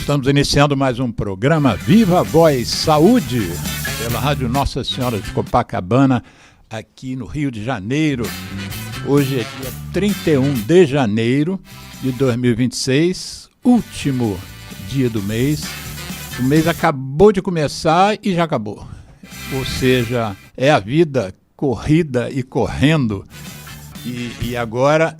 Estamos iniciando mais um programa Viva Voz Saúde, pela Rádio Nossa Senhora de Copacabana, aqui no Rio de Janeiro. Hoje é dia 31 de janeiro de 2026, último dia do mês. O mês acabou de começar e já acabou. Ou seja, é a vida corrida e correndo. E agora,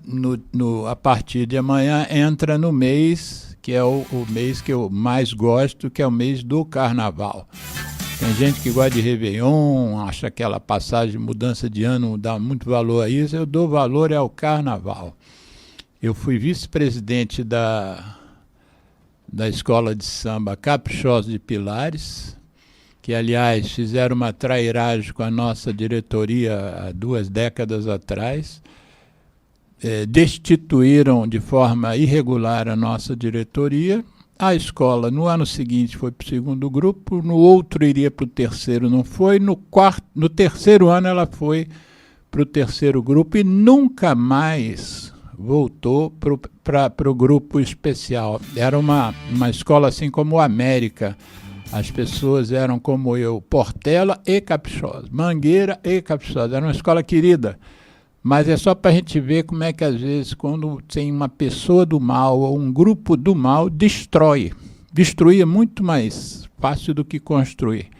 a partir de amanhã, entra no mês que é o mês que eu mais gosto, que é o mês do Carnaval. Tem gente que gosta de Réveillon, acha aquela passagem de mudança de ano, não dá muito valor a isso. Eu dou valor ao Carnaval. Eu fui vice-presidente da Escola de Samba Caprichosa de Pilares, que, aliás, fizeram uma trairagem com a nossa diretoria há 2 décadas atrás. Destituíram de forma irregular a nossa diretoria. A escola, no ano seguinte, foi para o 2º grupo, no outro iria para o 3º, não foi. No 3º ano ela foi para o 3º grupo e nunca mais voltou para o grupo especial. Era uma escola assim como a América. As pessoas eram como eu, Portela e Caprichosa, Mangueira e Caprichosa. Era uma escola querida. Mas é só para a gente ver como é que, às vezes, quando tem uma pessoa do mal ou um grupo do mal, destrói. Destruir é muito mais fácil do que construir.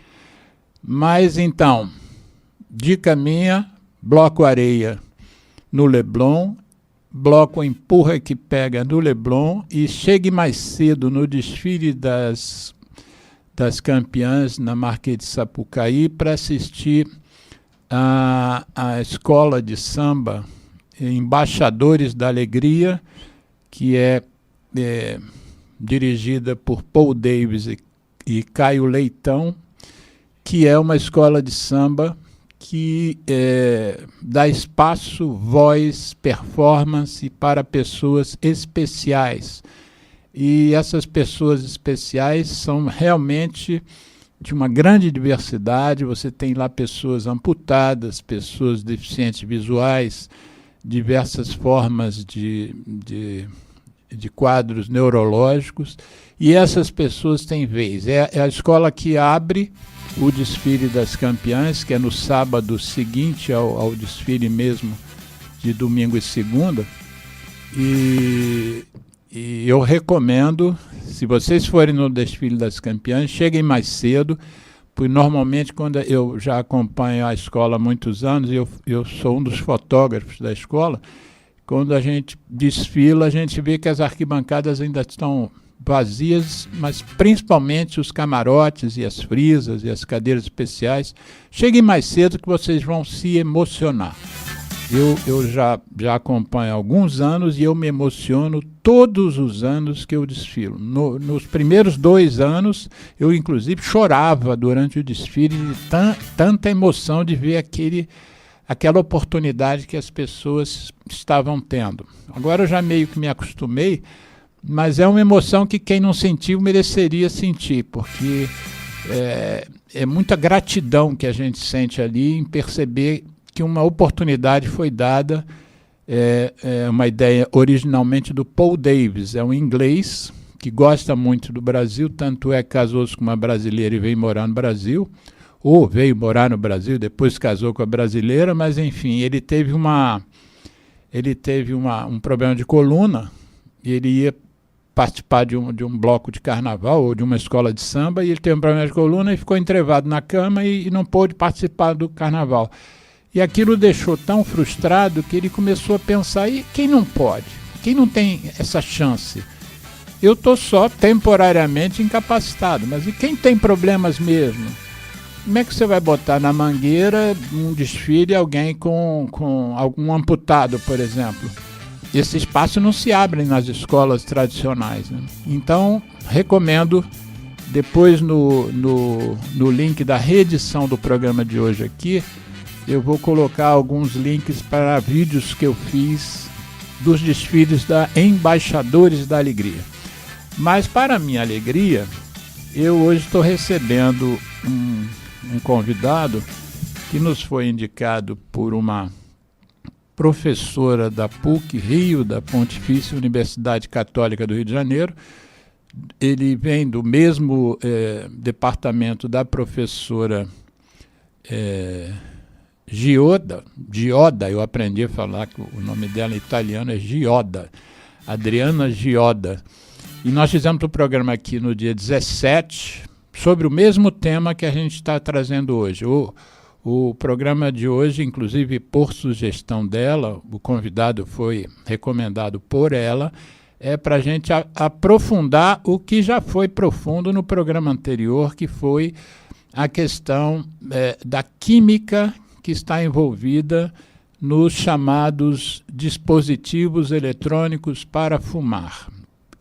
Mas, então, dica minha, bloco areia no Leblon, bloco empurra que pega no Leblon e chegue mais cedo no desfile das campeãs na Marquês de Sapucaí para assistir a escola de samba Embaixadores da Alegria, que é dirigida por Paul Davis e Caio Leitão, que é uma escola de samba que dá espaço, voz, performance para pessoas especiais. E essas pessoas especiais são realmente de uma grande diversidade. Você tem lá pessoas amputadas, pessoas deficientes visuais, diversas formas de quadros neurológicos, e essas pessoas têm vez. É a escola que abre o desfile das campeãs, que é no sábado seguinte ao desfile mesmo de domingo e segunda, e eu recomendo, se vocês forem no desfile das campeãs, cheguem mais cedo, porque normalmente, quando eu já acompanho a escola há muitos anos, eu sou um dos fotógrafos da escola, quando a gente desfila, a gente vê que as arquibancadas ainda estão vazias, mas principalmente os camarotes e as frisas e as cadeiras especiais. Cheguem mais cedo que vocês vão se emocionar. Eu já acompanho há alguns anos e eu me emociono todos os anos que eu desfilo. Nos primeiros 2 anos, eu inclusive chorava durante o desfile de tanta emoção de ver aquela oportunidade que as pessoas estavam tendo. Agora eu já meio que me acostumei, mas é uma emoção que quem não sentiu mereceria sentir, porque é muita gratidão que a gente sente ali em perceber que uma oportunidade foi dada. É uma ideia originalmente do Paul Davis, é um inglês que gosta muito do Brasil, tanto é que casou-se com uma brasileira e veio morar no Brasil, ou veio morar no Brasil, depois casou com a brasileira, mas enfim, ele teve um problema de coluna, e ele ia participar de um bloco de carnaval ou de uma escola de samba, e ele teve um problema de coluna e ficou entrevado na cama e não pôde participar do carnaval. E aquilo deixou tão frustrado que ele começou a pensar, e quem não pode? Quem não tem essa chance? Eu estou só temporariamente incapacitado, mas e quem tem problemas mesmo? Como é que você vai botar na Mangueira um desfile alguém com algum amputado, por exemplo? Esse espaço não se abre nas escolas tradicionais, né? Então, recomendo, depois no link da reedição do programa de hoje aqui, eu vou colocar alguns links para vídeos que eu fiz dos desfiles da Embaixadores da Alegria. Mas, para minha alegria, eu hoje estou recebendo um convidado que nos foi indicado por uma professora da PUC Rio, da Pontifícia Universidade Católica do Rio de Janeiro, ele vem do mesmo departamento da professora Gioda, eu aprendi a falar que o nome dela em italiano é Gioda, Adriana Gioda. E nós fizemos um programa aqui no dia 17 sobre o mesmo tema que a gente está trazendo hoje. O programa de hoje, inclusive por sugestão dela, o convidado foi recomendado por ela, é para a gente aprofundar o que já foi profundo no programa anterior, que foi a questão da química que está envolvida nos chamados dispositivos eletrônicos para fumar.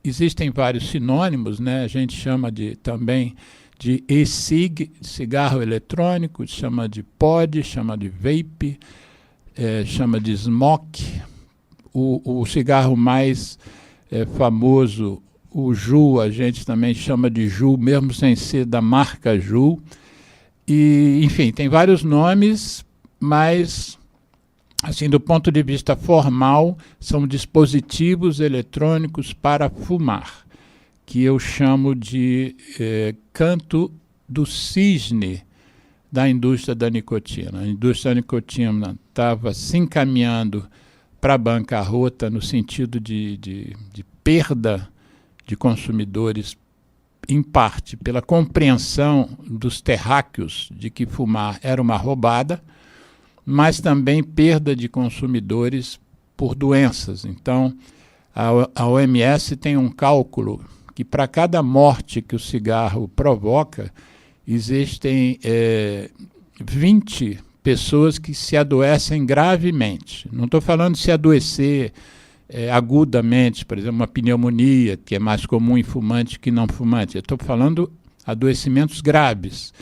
Existem vários sinônimos, né? A gente chama também de e-cig, cigarro eletrônico, chama de pod, chama de vape, chama de smoke. O cigarro mais famoso, o Juul, a gente também chama de Juul, mesmo sem ser da marca Juul. E, enfim, tem vários nomes, mas, assim, do ponto de vista formal, são dispositivos eletrônicos para fumar, que eu chamo de canto do cisne da indústria da nicotina. A indústria da nicotina estava se encaminhando para a bancarrota no sentido de perda de consumidores, em parte pela compreensão dos terráqueos de que fumar era uma roubada, mas também perda de consumidores por doenças. Então, a OMS tem um cálculo que para cada morte que o cigarro provoca, existem 20 pessoas que se adoecem gravemente. Não estou falando de se adoecer agudamente, por exemplo, uma pneumonia, que é mais comum em fumante que não fumante. Eu estou falando adoecimentos graves.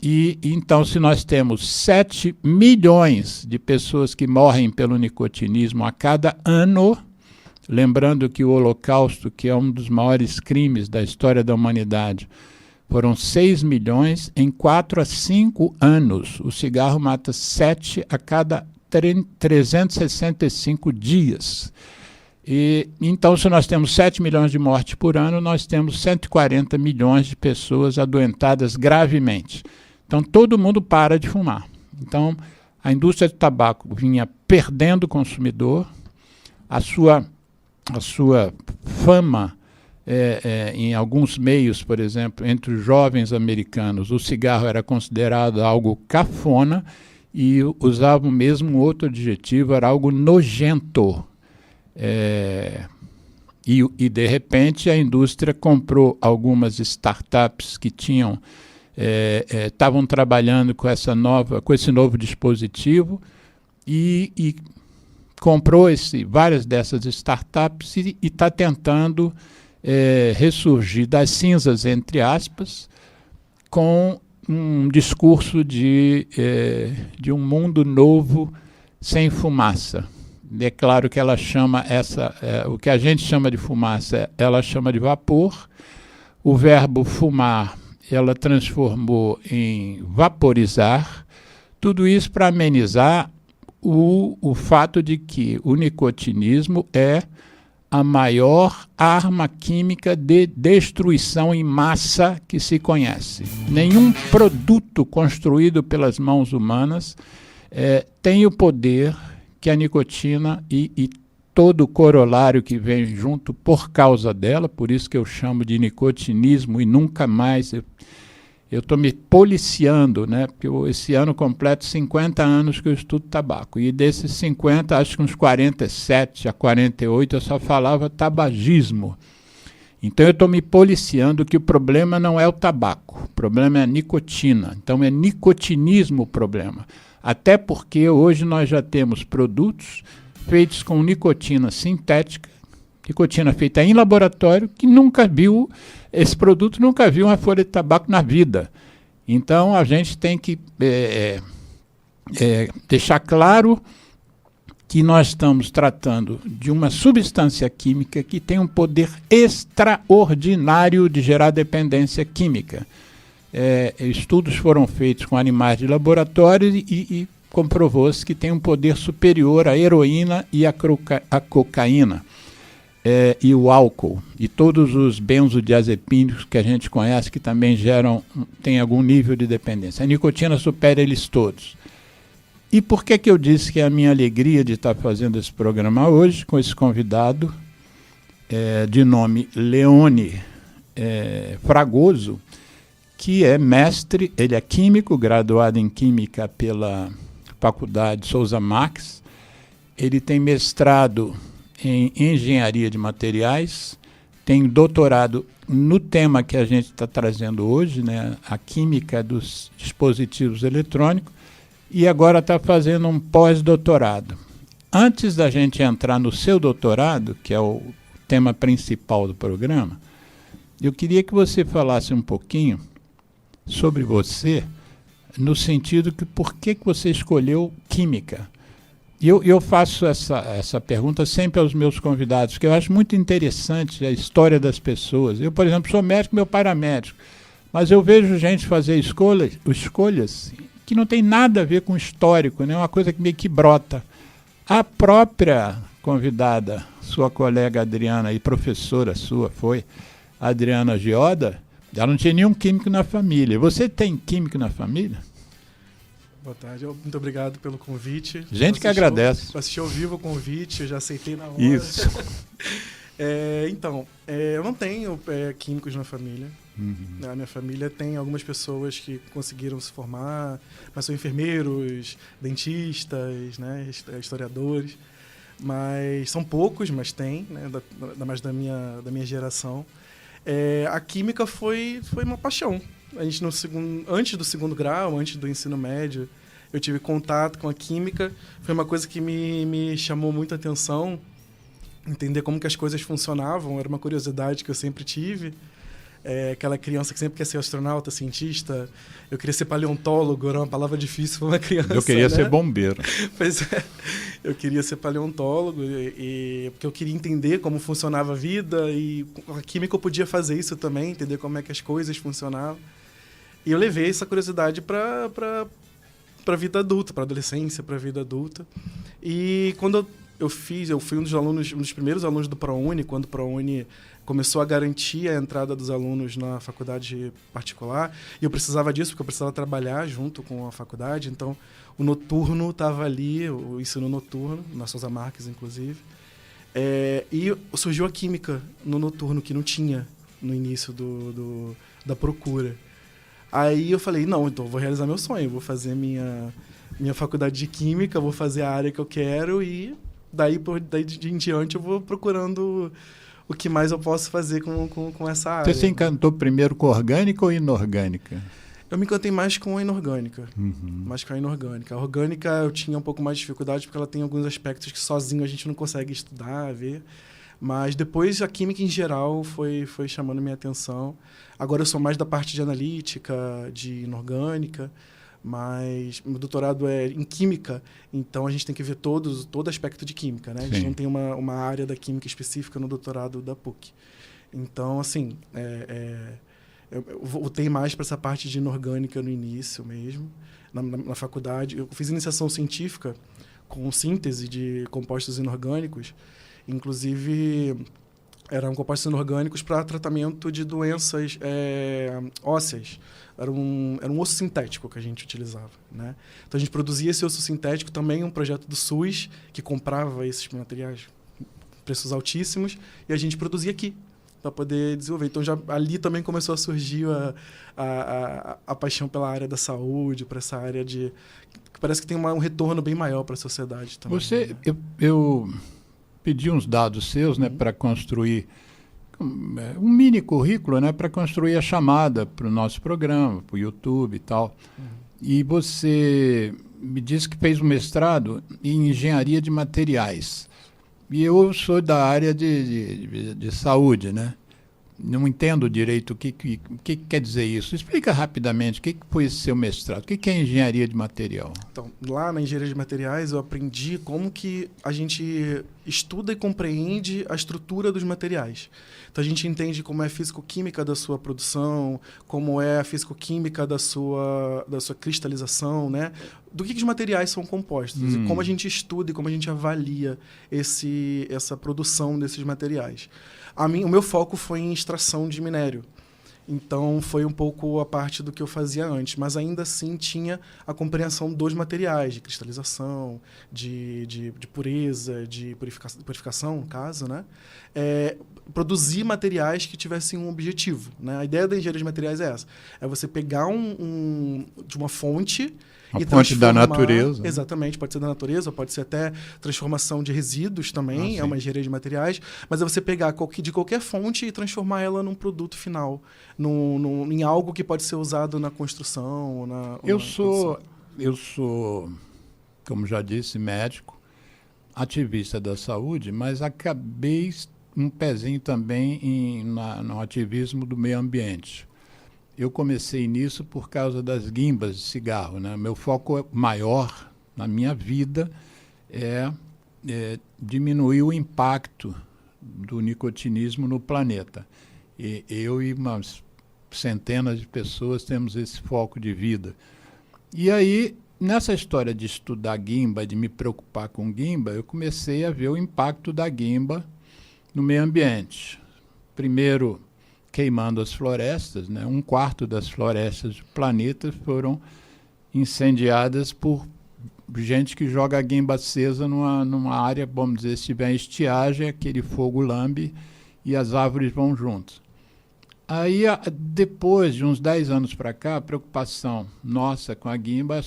E então, se nós temos 7 milhões de pessoas que morrem pelo nicotinismo a cada ano, lembrando que o Holocausto, que é um dos maiores crimes da história da humanidade, foram 6 milhões, em 4 a 5 anos. O cigarro mata 7 a cada 365 dias. E, então, se nós temos 7 milhões de mortes por ano, nós temos 140 milhões de pessoas adoentadas gravemente. Então, todo mundo para de fumar. Então, a indústria do tabaco vinha perdendo o consumidor, a sua fama em alguns meios, por exemplo, entre os jovens americanos, o cigarro era considerado algo cafona e usavam mesmo outro adjetivo, era algo nojento. E de repente, a indústria comprou algumas startups que estavam trabalhando com esse novo dispositivo e comprou várias dessas startups e está tentando ressurgir das cinzas, entre aspas, com um discurso de um mundo novo sem fumaça. É claro que ela chama o que a gente chama de fumaça, ela chama de vapor. O verbo fumar, ela transformou em vaporizar. Tudo isso para amenizar o fato de que o nicotinismo é a maior arma química de destruição em massa que se conhece. Nenhum produto construído pelas mãos humanas tem o poder que a nicotina e todo o corolário que vem junto por causa dela, por isso que eu chamo de nicotinismo e nunca mais. Eu estou me policiando, né? Porque esse ano completo 50 anos que eu estudo tabaco. E desses 50, acho que uns 47 a 48, eu só falava tabagismo. Então eu estou me policiando que o problema não é o tabaco, o problema é a nicotina. Então é nicotinismo o problema. Até porque hoje nós já temos produtos feitos com nicotina sintética, nicotina feita em laboratório, que esse produto nunca viu uma folha de tabaco na vida. Então a gente tem que deixar claro que nós estamos tratando de uma substância química que tem um poder extraordinário de gerar dependência química. Estudos foram feitos com animais de laboratório e comprovou-se que tem um poder superior à heroína e à cocaína. e o álcool, e todos os benzodiazepínicos que a gente conhece que também tem algum nível de dependência. A nicotina supera eles todos. E por que eu disse que é a minha alegria de estar fazendo esse programa hoje com esse convidado de nome Leone Fragoso, que é mestre, ele é químico, graduado em Química pela Faculdade Souza Marques. Ele tem mestrado em Engenharia de Materiais, tem doutorado no tema que a gente está trazendo hoje, né, a Química dos Dispositivos Eletrônicos, e agora está fazendo um pós-doutorado. Antes da gente entrar no seu doutorado, que é o tema principal do programa, eu queria que você falasse um pouquinho sobre você, no sentido que por que você escolheu Química. E eu faço essa pergunta sempre aos meus convidados, porque eu acho muito interessante a história das pessoas. Eu, por exemplo, sou médico, meu pai era médico, mas eu vejo gente fazer escolhas que não tem nada a ver com o histórico, né? Uma coisa que meio que brota. A própria convidada, sua colega Adriana, e professora sua foi, Adriana Gioda, ela não tinha nenhum químico na família. Você tem químico na família? Boa tarde, muito obrigado pelo convite. Gente que agradece. Eu assisti ao vivo o convite, eu já aceitei na hora. Isso. Então, eu não tenho químicos na família. Uhum. A minha família tem algumas pessoas que conseguiram se formar, mas são enfermeiros, dentistas, né, historiadores. Mas são poucos, mas tem, né, mais da minha geração. A química foi uma paixão. A gente antes do segundo grau, antes do ensino médio, eu tive contato com a química. Foi uma coisa que me chamou muita atenção, entender como que as coisas funcionavam. Era uma curiosidade que eu sempre tive. Aquela criança que sempre quer ser astronauta, cientista. Eu queria ser paleontólogo, era uma palavra difícil para uma criança. Eu queria, né, ser bombeiro. Pois é, eu queria ser paleontólogo, porque eu queria entender como funcionava a vida, e a química eu podia fazer isso também, entender como é que as coisas funcionavam. E eu levei essa curiosidade para a vida adulta, para a adolescência, para a vida adulta. E quando eu fui um dos primeiros alunos do ProUni, quando o ProUni começou a garantir a entrada dos alunos na faculdade particular, e eu precisava disso porque eu precisava trabalhar junto com a faculdade, então o noturno estava ali, o ensino noturno, na Souza Marques, inclusive, e surgiu a química no noturno, que não tinha no início da procura. Aí eu falei, não, então eu vou realizar meu sonho, vou fazer minha faculdade de química, vou fazer a área que eu quero, e daí em diante eu vou procurando o que mais eu posso fazer com essa área. Você se encantou primeiro com orgânica ou inorgânica? Eu me encantei mais com a inorgânica. Uhum. Mais com a inorgânica. A orgânica eu tinha um pouco mais de dificuldade porque ela tem alguns aspectos que sozinho a gente não consegue estudar, ver. Mas depois a química em geral foi chamando minha atenção. Agora eu sou mais da parte de analítica, de inorgânica, mas meu doutorado é em química, então a gente tem que ver todo aspecto de química, né? A gente Sim. não tem uma área da química específica no doutorado da PUC. Então, assim, eu voltei mais para essa parte de inorgânica no início mesmo, na faculdade. Eu fiz iniciação científica com síntese de compostos inorgânicos, inclusive eram compostos inorgânicos para tratamento de doenças ósseas. Era um osso sintético que a gente utilizava, né? Então a gente produzia esse osso sintético, também um projeto do SUS, que comprava esses materiais preços altíssimos, e a gente produzia aqui para poder desenvolver. Então já ali também começou a surgir a paixão pela área da saúde, para essa área que parece que tem um retorno bem maior para a sociedade também. Eu pedi uns dados seus, né, para construir um mini currículo, né, para construir a chamada para o nosso programa, para o YouTube e tal. E você me disse que fez um mestrado em engenharia de materiais. E eu sou da área de saúde, né? não entendo direito o que quer dizer isso. Explica rapidamente o que foi esse seu mestrado, o que é engenharia de material? Então, lá na engenharia de materiais eu aprendi como que a gente estuda e compreende a estrutura dos materiais. Então a gente entende como é a físico-química da sua produção, como é a físico-química da sua cristalização, né? Do que os materiais são compostos, e como a gente estuda e como a gente avalia essa produção desses materiais. O meu foco foi em extração de minério. Então, foi um pouco a parte do que eu fazia antes, mas ainda assim tinha a compreensão dos materiais, de cristalização, de pureza, de purificação, no caso, né? Produzir materiais que tivessem um objetivo, né? A ideia da engenharia de materiais é essa. É você pegar de uma fonte... A fonte da natureza. Exatamente, pode ser da natureza, pode ser até transformação de resíduos também, é uma engenharia de materiais, mas é você pegar de qualquer fonte e transformar ela num produto final, em algo que pode ser usado na construção. Eu sou, como já disse, médico, ativista da saúde, mas acabei um pezinho também no ativismo do meio ambiente. Eu comecei nisso por causa das guimbas de cigarro, né? Meu foco maior na minha vida é diminuir o impacto do nicotinismo no planeta. E eu e umas centenas de pessoas temos esse foco de vida. E aí, nessa história de estudar guimba, de me preocupar com guimba, eu comecei a ver o impacto da guimba no meio ambiente. Primeiro, queimando as florestas, né? 1/4 das florestas do planeta foram incendiadas por gente que joga a guimba acesa numa área, vamos dizer, se tiver estiagem, aquele fogo lambe e as árvores vão juntas. Aí, depois de uns 10 anos para cá, a preocupação nossa com a guimba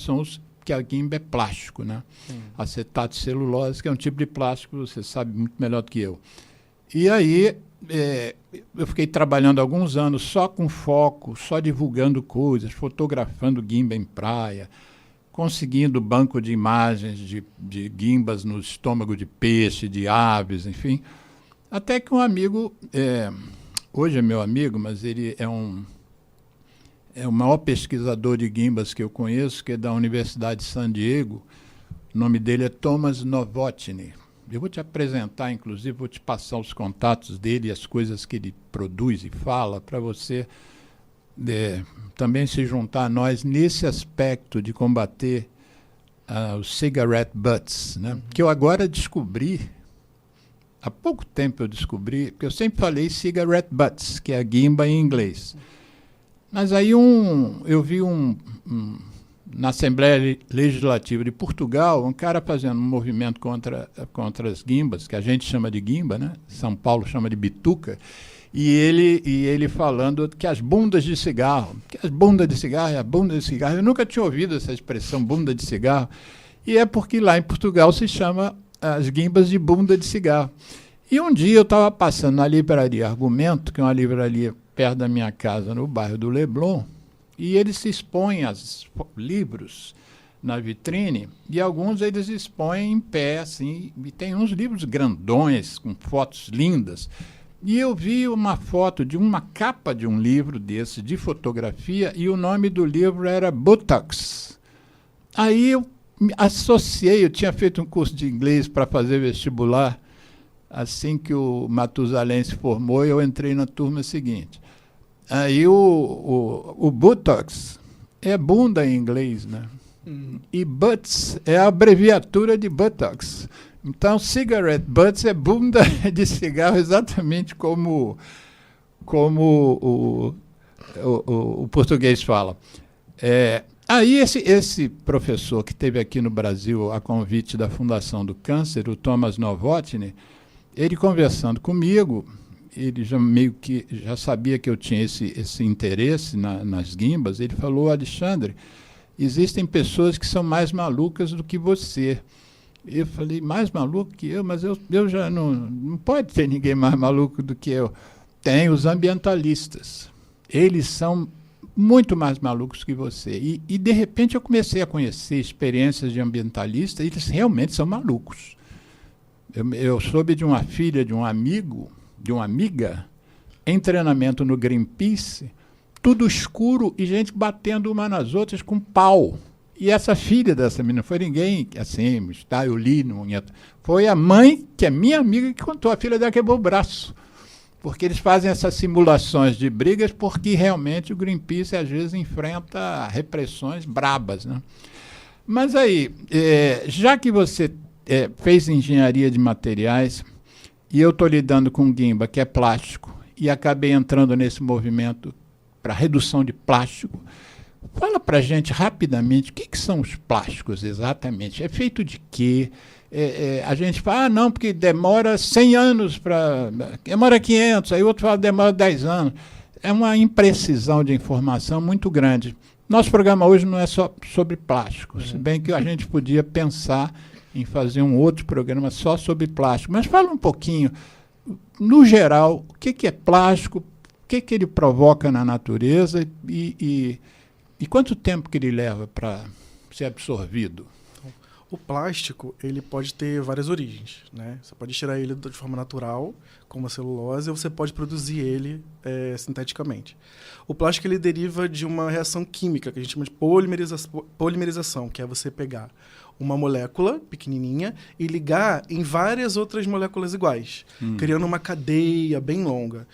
que a guimba é plástico, né? Acetato de celulose, que é um tipo de plástico, você sabe muito melhor do que eu. E aí, eu fiquei trabalhando alguns anos só com foco, só divulgando coisas, fotografando guimba em praia, conseguindo banco de imagens de guimbas no estômago de peixe, de aves, enfim. Até que um amigo, hoje é meu amigo, mas ele é o maior pesquisador de guimbas que eu conheço, que é da Universidade de San Diego. O nome dele é Thomas Novotny. Eu vou te apresentar, inclusive, vou te passar os contatos dele e as coisas que ele produz e fala, para você também se juntar a nós nesse aspecto de combater os cigarette butts, né? Que eu agora descobri, há pouco tempo eu descobri, porque eu sempre falei cigarette butts, que é a guimba em inglês. Mas aí eu vi na Assembleia Legislativa de Portugal, um cara fazendo um movimento contra as guimbas, que a gente chama de guimba, né? São Paulo chama de bituca, e ele falando que as bundas de cigarro, eu nunca tinha ouvido essa expressão, bunda de cigarro, e é porque lá em Portugal se chama as guimbas de bunda de cigarro. E um dia eu estava passando na livraria Argumento, que é uma livraria perto da minha casa, no bairro do Leblon, e eles se expõem livros na vitrine, e alguns eles expõem em pé, assim, e tem uns livros grandões, com fotos lindas. E eu vi uma foto de uma capa de um livro desse, de fotografia, e o nome do livro era Buttocks. Aí eu me associei, eu tinha feito um curso de inglês para fazer vestibular, assim que o Matusalém se formou, eu entrei na turma seguinte. Aí o buttocks é bunda em inglês, né? E butts é a abreviatura de buttocks. Então, cigarette butts é bunda de cigarro, exatamente como o português fala. Aí esse professor que esteve aqui no Brasil a convite da Fundação do Câncer, o Thomas Novotny, ele conversando comigo, ele meio que já sabia que eu tinha esse interesse nas guimbas. Ele falou: Alexandre, existem pessoas que são mais malucas do que você. Eu falei: mais maluco que eu? Mas eu já não pode ter ninguém mais maluco do que eu. Tem os ambientalistas. Eles são muito mais malucos que você. E de repente, eu comecei a conhecer experiências de ambientalistas, e eles realmente são malucos. Eu soube de uma filha de um amigo, de uma amiga, em treinamento no Greenpeace, tudo escuro e gente batendo uma nas outras com pau. E essa filha dessa menina, foi ninguém, assim, tá, eu li, foi a mãe, que é minha amiga, que contou. A filha dela quebrou o braço. Porque eles fazem essas simulações de brigas porque realmente o Greenpeace às vezes enfrenta repressões brabas, né? Mas aí, já que você fez engenharia de materiais e eu estou lidando com guimba, que é plástico, e acabei entrando nesse movimento para redução de plástico, fala para a gente rapidamente o que são os plásticos exatamente. É feito de quê? A gente fala, não, porque demora 100 anos para... Demora 500, aí o outro fala demora 10 anos. É uma imprecisão de informação muito grande. Nosso programa hoje não é só sobre plástico, se bem que a gente podia pensar em fazer um outro programa só sobre plástico. Mas fala um pouquinho, no geral, o que é plástico, o que ele provoca na natureza e quanto tempo que ele leva para ser absorvido? O plástico, ele pode ter várias origens, né? Você pode tirar ele de forma natural, como a celulose, ou você pode produzir ele sinteticamente. O plástico, ele deriva de uma reação química, que a gente chama de polimerização, que é você pegar uma molécula pequenininha e ligar em várias outras moléculas iguais, criando uma cadeia bem longa.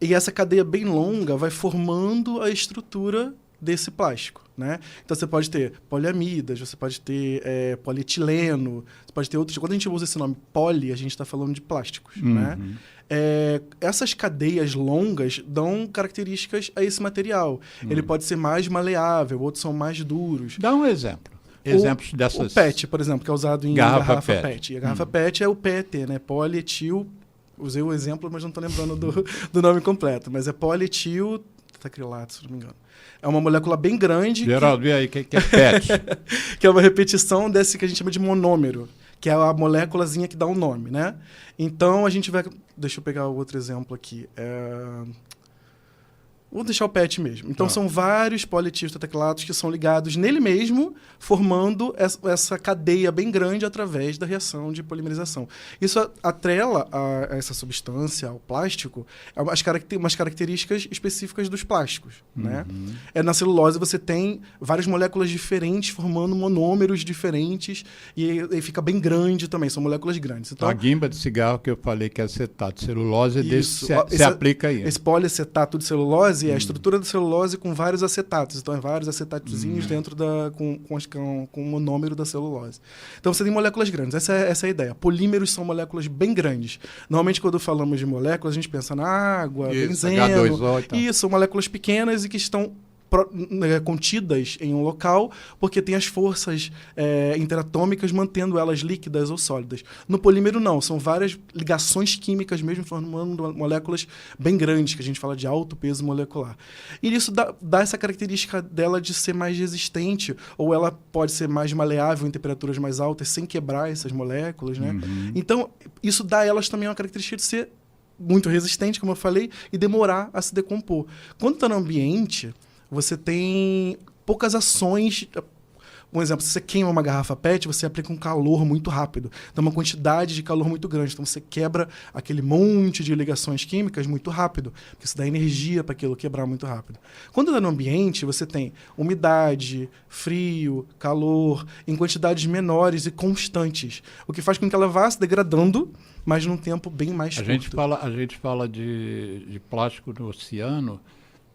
E essa cadeia bem longa vai formando a estrutura desse plástico, né? Então você pode ter poliamidas, você pode ter polietileno, você pode ter outros. Quando a gente usa esse nome poli, a gente está falando de plásticos, né? Essas cadeias longas dão características a esse material. Ele pode ser mais maleável, outros são mais duros. Dá um exemplo. Exemplos dessas... O PET, por exemplo, que é usado em garrafa PET. E a garrafa PET é o PET, né? Polietil. Usei o exemplo, mas não estou lembrando do nome completo. Mas é polietil tetracrilato, se não me engano. É uma molécula bem grande. Geraldo, vê aí, que é PET? Que é uma repetição desse que a gente chama de monômero, que é a moléculazinha que dá o nome, né? Então, a gente vai... Deixa eu pegar o outro exemplo aqui. Vou deixar o PET mesmo. Então, são vários polietiltetracrilatos que são ligados nele mesmo, formando essa cadeia bem grande através da reação de polimerização. Isso atrela a essa substância, ao plástico, umas características específicas dos plásticos, né? Na celulose você tem várias moléculas diferentes formando monômeros diferentes e fica bem grande também, são moléculas grandes. Então, a guimba de cigarro que eu falei que é acetato de celulose, se aplica aí. Esse poliacetato de celulose é a estrutura da celulose com vários acetatos. Então, é vários acetatozinhos dentro com o monômero da celulose. Então, você tem moléculas grandes. Essa é a ideia. Polímeros são moléculas bem grandes. Normalmente, quando falamos de moléculas, a gente pensa na água, benzeno. H2O e tal. Isso, são moléculas pequenas e que estão contidas em um local, porque tem as forças interatômicas mantendo elas líquidas ou sólidas. No polímero, não. São várias ligações químicas mesmo formando moléculas bem grandes, que a gente fala de alto peso molecular. E isso dá essa característica dela de ser mais resistente, ou ela pode ser mais maleável em temperaturas mais altas, sem quebrar essas moléculas, né? Então, isso dá a elas também uma característica de ser muito resistente, como eu falei, e demorar a se decompor. Quando está no ambiente, você tem poucas ações. Um exemplo, se você queima uma garrafa PET, você aplica um calor muito rápido. Então, uma quantidade de calor muito grande. Então, você quebra aquele monte de ligações químicas muito rápido, porque isso dá energia para aquilo quebrar muito rápido. Quando está no ambiente, você tem umidade, frio, calor, em quantidades menores e constantes, o que faz com que ela vá se degradando, mas num tempo bem mais curto. A gente fala de plástico no oceano,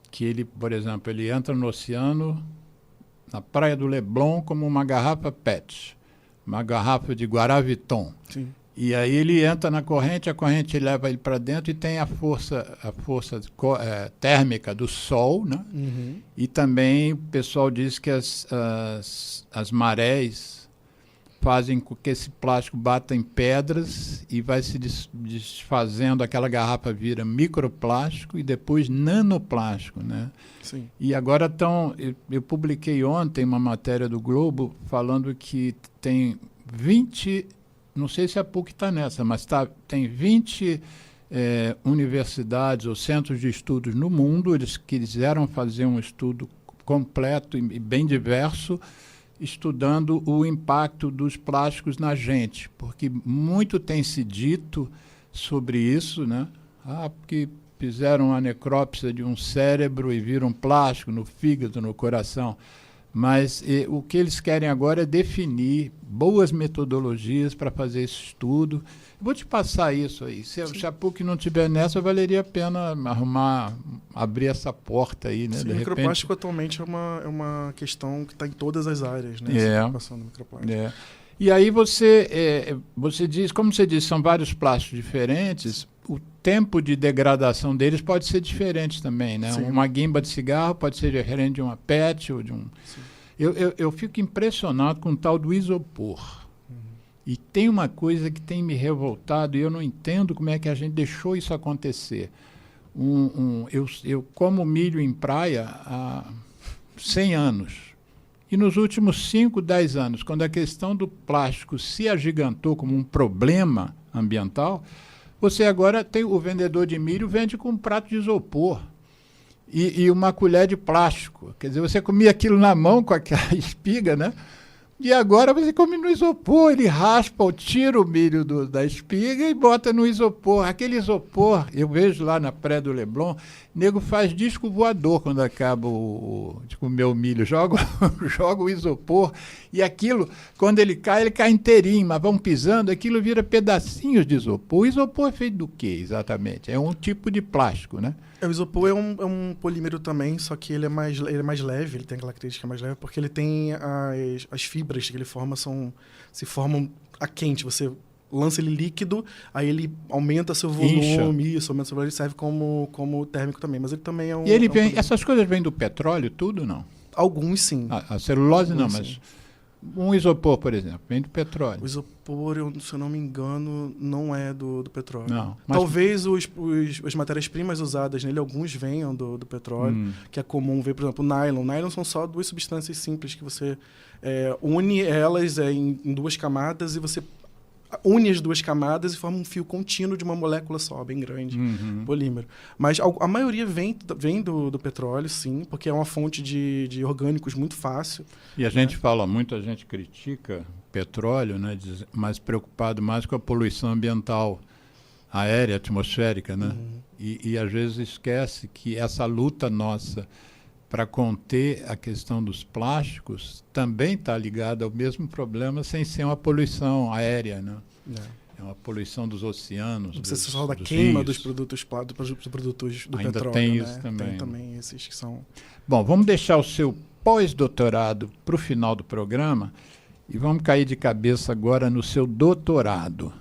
que ele, por exemplo, ele entra no oceano, na praia do Leblon, como uma garrafa PET, uma garrafa de Guaraviton. Sim. E aí ele entra na corrente, a corrente leva ele para dentro e tem a força térmica do sol, né? E também o pessoal diz que as marés fazem com que esse plástico bata em pedras e vai se desfazendo, aquela garrafa vira microplástico e depois nanoplástico, né? Sim. E agora eu publiquei ontem uma matéria do Globo falando que tem 20, não sei se a PUC está nessa, mas tem 20 universidades ou centros de estudos no mundo. Eles quiseram fazer um estudo completo e bem diverso, estudando o impacto dos plásticos na gente, porque muito tem se dito sobre isso, né? Porque fizeram uma necrópsia de um cérebro e viram plástico no fígado, no coração. Mas o que eles querem agora é definir boas metodologias para fazer esse estudo. Vou te passar isso aí. Se a PUC não estiver nessa, valeria a pena abrir essa porta aí, né? Sim, o microplástico atualmente é uma questão que está em todas as áreas, né? Essa preocupação do microplástico. E aí você diz, como você disse, são vários plásticos diferentes, o tempo de degradação deles pode ser diferente também, né? Sim. Uma guimba de cigarro pode ser diferente de uma PET ou de um... Eu fico impressionado com o tal do isopor. E tem uma coisa que tem me revoltado e eu não entendo como é que a gente deixou isso acontecer. Eu como milho em praia há 100 anos. E nos últimos 5, 10 anos, quando a questão do plástico se agigantou como um problema ambiental, você agora tem o vendedor de milho vende com um prato de isopor e uma colher de plástico. Quer dizer, você comia aquilo na mão com aquela espiga, né? E agora você come no isopor, ele raspa ou tira o milho da espiga e bota no isopor. Aquele isopor, eu vejo lá na Praia do Leblon, o nego faz disco voador quando acaba de comer o milho. Joga o isopor e aquilo, quando ele cai inteirinho, mas vão pisando, aquilo vira pedacinhos de isopor. O isopor é feito do quê, exatamente? É um tipo de plástico, né? O isopor é um polímero também, só que ele é mais leve, ele tem a característica mais leve, porque ele tem as fibras que ele forma se formam a quente. Você lança ele líquido, aí ele aumenta seu volume, isso, aumenta seu volume, ele serve como térmico também, mas ele também é um... E ele essas coisas vêm do petróleo, tudo, não? Alguns, sim. A celulose alguns, não, mas... Sim. Um isopor, por exemplo, vem do petróleo. O isopor, se eu não me engano, não é do petróleo. Não, mas... Talvez as matérias-primas usadas nele, alguns venham do petróleo, que é comum ver, por exemplo, o nylon. O nylon são só duas substâncias simples que você une elas em duas camadas e você une as duas camadas e forma um fio contínuo de uma molécula só, bem grande, polímero. Mas a maioria vem do petróleo, sim, porque é uma fonte de orgânicos muito fácil. E a gente fala, muita gente critica petróleo, né, mas preocupado mais com a poluição ambiental aérea, atmosférica, né? E às vezes esquece que essa luta nossa para conter a questão dos plásticos também está ligada ao mesmo problema sem ser uma poluição aérea, né? É uma poluição dos oceanos. Não precisa ser só da queima dos produtos do ainda petróleo. Tem né? isso também. Tem também esses que são... Bom, vamos deixar o seu pós-doutorado para o final do programa e vamos cair de cabeça agora no seu doutorado.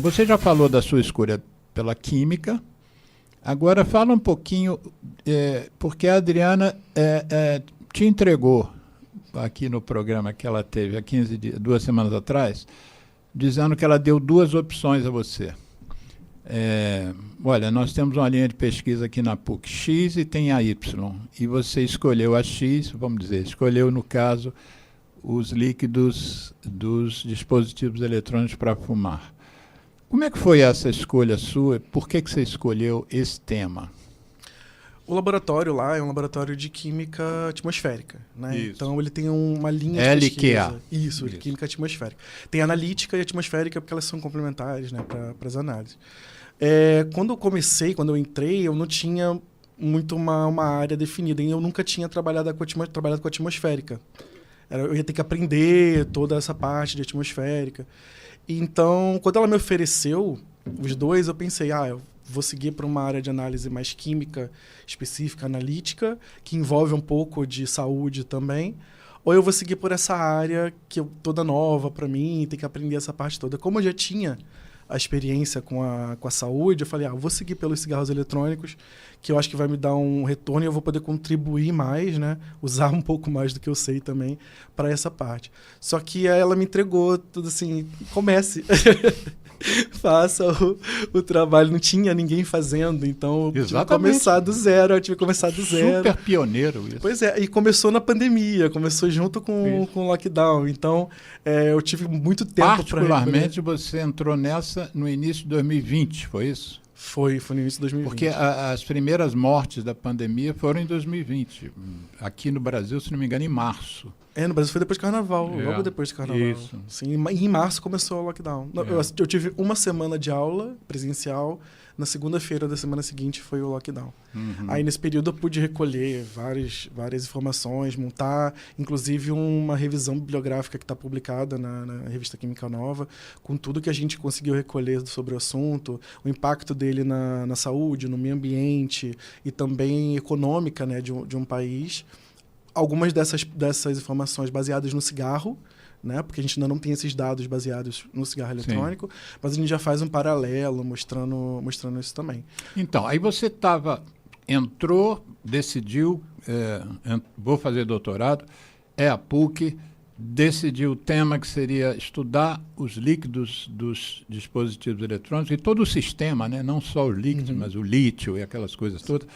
Você já falou da sua escolha pela química. Agora fala um pouquinho, porque a Adriana te entregou aqui no programa que ela teve há 2 semanas atrás, dizendo que ela deu 2 opções a você. Olha, nós temos uma linha de pesquisa aqui na PUC X e tem a Y. E você escolheu a X, vamos dizer, escolheu, no caso, os líquidos dos dispositivos eletrônicos para fumar. Como é que foi essa escolha sua? Por que você escolheu esse tema? O laboratório lá é um laboratório de química atmosférica, né? Isso. Então ele tem uma linha de pesquisa. Isso, de química atmosférica. Tem analítica e atmosférica porque elas são complementares, né, para as análises. Quando eu entrei, eu não tinha muito uma área definida. E eu nunca tinha trabalhado com a atmosférica. Eu ia ter que aprender toda essa parte de atmosférica. Então, quando ela me ofereceu os 2, eu pensei, eu vou seguir para uma área de análise mais química, específica, analítica, que envolve um pouco de saúde também, ou eu vou seguir por essa área que é toda nova para mim, tem que aprender essa parte toda. Como eu já tinha a experiência com a saúde, eu falei, eu vou seguir pelos cigarros eletrônicos, que eu acho que vai me dar um retorno e eu vou poder contribuir mais, né? Usar um pouco mais do que eu sei também para essa parte. Só que ela me entregou tudo assim, comece. Faça o trabalho, não tinha ninguém fazendo, então eu tive que começar do zero, Super pioneiro isso. Pois é, e começou na pandemia, começou junto com o lockdown, então eu tive muito tempo para... Particularmente você entrou nessa no início de 2020, foi isso? Foi no início de 2020. Porque as primeiras mortes da pandemia foram em 2020, aqui no Brasil, se não me engano, em março. No Brasil foi depois do Carnaval, logo depois do Carnaval. Isso. Sim, e em março começou o lockdown. Eu tive 1 semana de aula presencial, Na segunda-feira da semana seguinte foi o lockdown. Aí, nesse período, eu pude recolher várias informações, montar, inclusive, uma revisão bibliográfica que está publicada na Revista Química Nova, com tudo que a gente conseguiu recolher sobre o assunto, o impacto dele na saúde, no meio ambiente e também econômica, né, de um país. Algumas dessas informações baseadas no cigarro, né? Porque a gente ainda não tem esses dados baseados no cigarro eletrônico, mas a gente já faz um paralelo mostrando isso também. Então, aí você entrou, decidiu, vou fazer doutorado, a PUC, decidiu o tema que seria estudar os líquidos dos dispositivos eletrônicos e todo o sistema, né? Não só os líquidos, mas o lítio e aquelas coisas todas.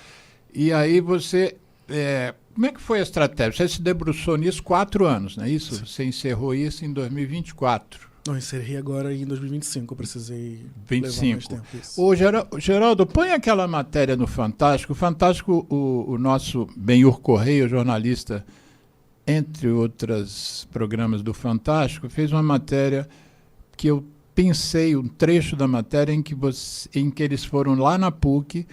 E aí você... como é que foi a estratégia? Você se debruçou nisso 4 anos, não é isso? Sim. Você encerrou isso em 2024. Não, encerrei agora em 2025, eu precisei 25. levar mais tempo. Isso. Ô, Geraldo, põe aquela matéria no Fantástico. O Fantástico, o nosso Benhur Correia, jornalista, entre outros programas do Fantástico, fez uma matéria que eu pensei, um trecho da matéria em que eles foram lá na PUC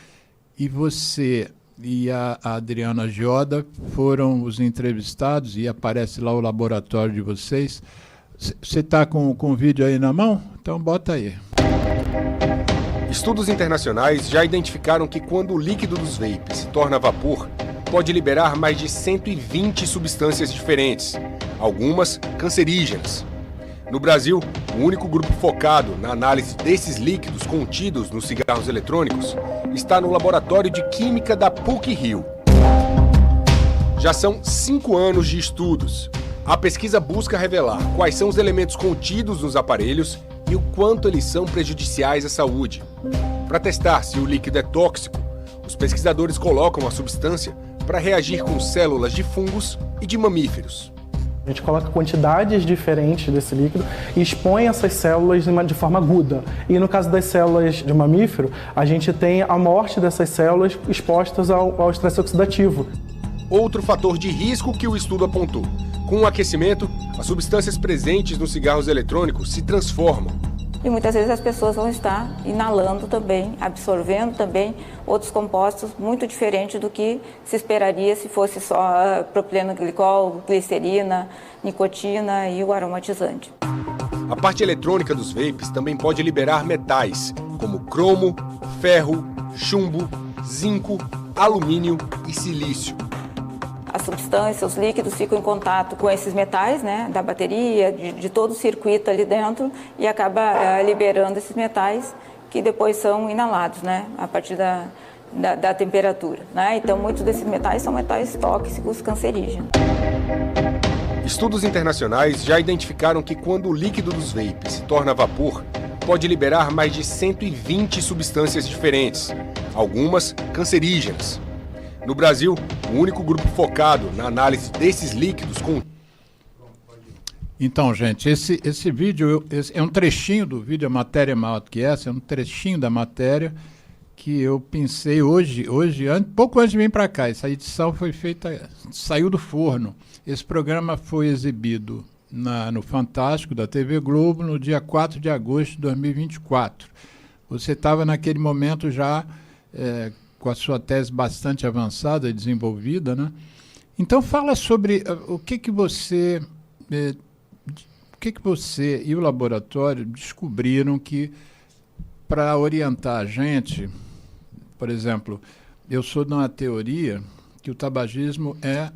e você... e a Adriana Gioda foram os entrevistados e aparece lá o laboratório de vocês. Você está com o vídeo aí na mão? Então bota aí. Estudos internacionais já identificaram que quando o líquido dos vapes se torna vapor, pode liberar mais de 120 substâncias diferentes, algumas cancerígenas. No Brasil, o único grupo focado na análise desses líquidos contidos nos cigarros eletrônicos está no Laboratório de Química da PUC-Rio. Já são 5 anos de estudos. A pesquisa busca revelar quais são os elementos contidos nos aparelhos e o quanto eles são prejudiciais à saúde. Para testar se o líquido é tóxico, os pesquisadores colocam a substância para reagir com células de fungos e de mamíferos. A gente coloca quantidades diferentes desse líquido e expõe essas células de forma aguda. E no caso das células de mamífero, a gente tem a morte dessas células expostas ao estresse oxidativo. Outro fator de risco que o estudo apontou. Com o aquecimento, as substâncias presentes nos cigarros eletrônicos se transformam. E muitas vezes as pessoas vão estar inalando também, absorvendo também outros compostos muito diferentes do que se esperaria se fosse só propileno glicol, glicerina, nicotina e o aromatizante. A parte eletrônica dos vapes também pode liberar metais, como cromo, ferro, chumbo, zinco, alumínio e silício. A substância, os líquidos ficam em contato com esses metais, né, da bateria, de todo o circuito ali dentro e acaba liberando esses metais que depois são inalados, né, a partir da temperatura, né? Então, muitos desses metais são metais tóxicos, cancerígenos. Estudos internacionais já identificaram que quando o líquido dos vapes se torna vapor, pode liberar mais de 120 substâncias diferentes, algumas cancerígenas. No Brasil, o único grupo focado na análise desses líquidos com... Então, gente, esse vídeo é um trechinho do vídeo, a matéria é maior do que essa, é um trechinho da matéria que eu pensei hoje pouco antes de vir para cá. Essa edição foi feita, saiu do forno. Esse programa foi exibido no Fantástico da TV Globo no dia 4 de agosto de 2024. Você estava naquele momento já... com a sua tese bastante avançada e desenvolvida, né? Então fala sobre o que você e o laboratório descobriram que, para orientar a gente, por exemplo, eu sou de uma teoria que o tabagismo é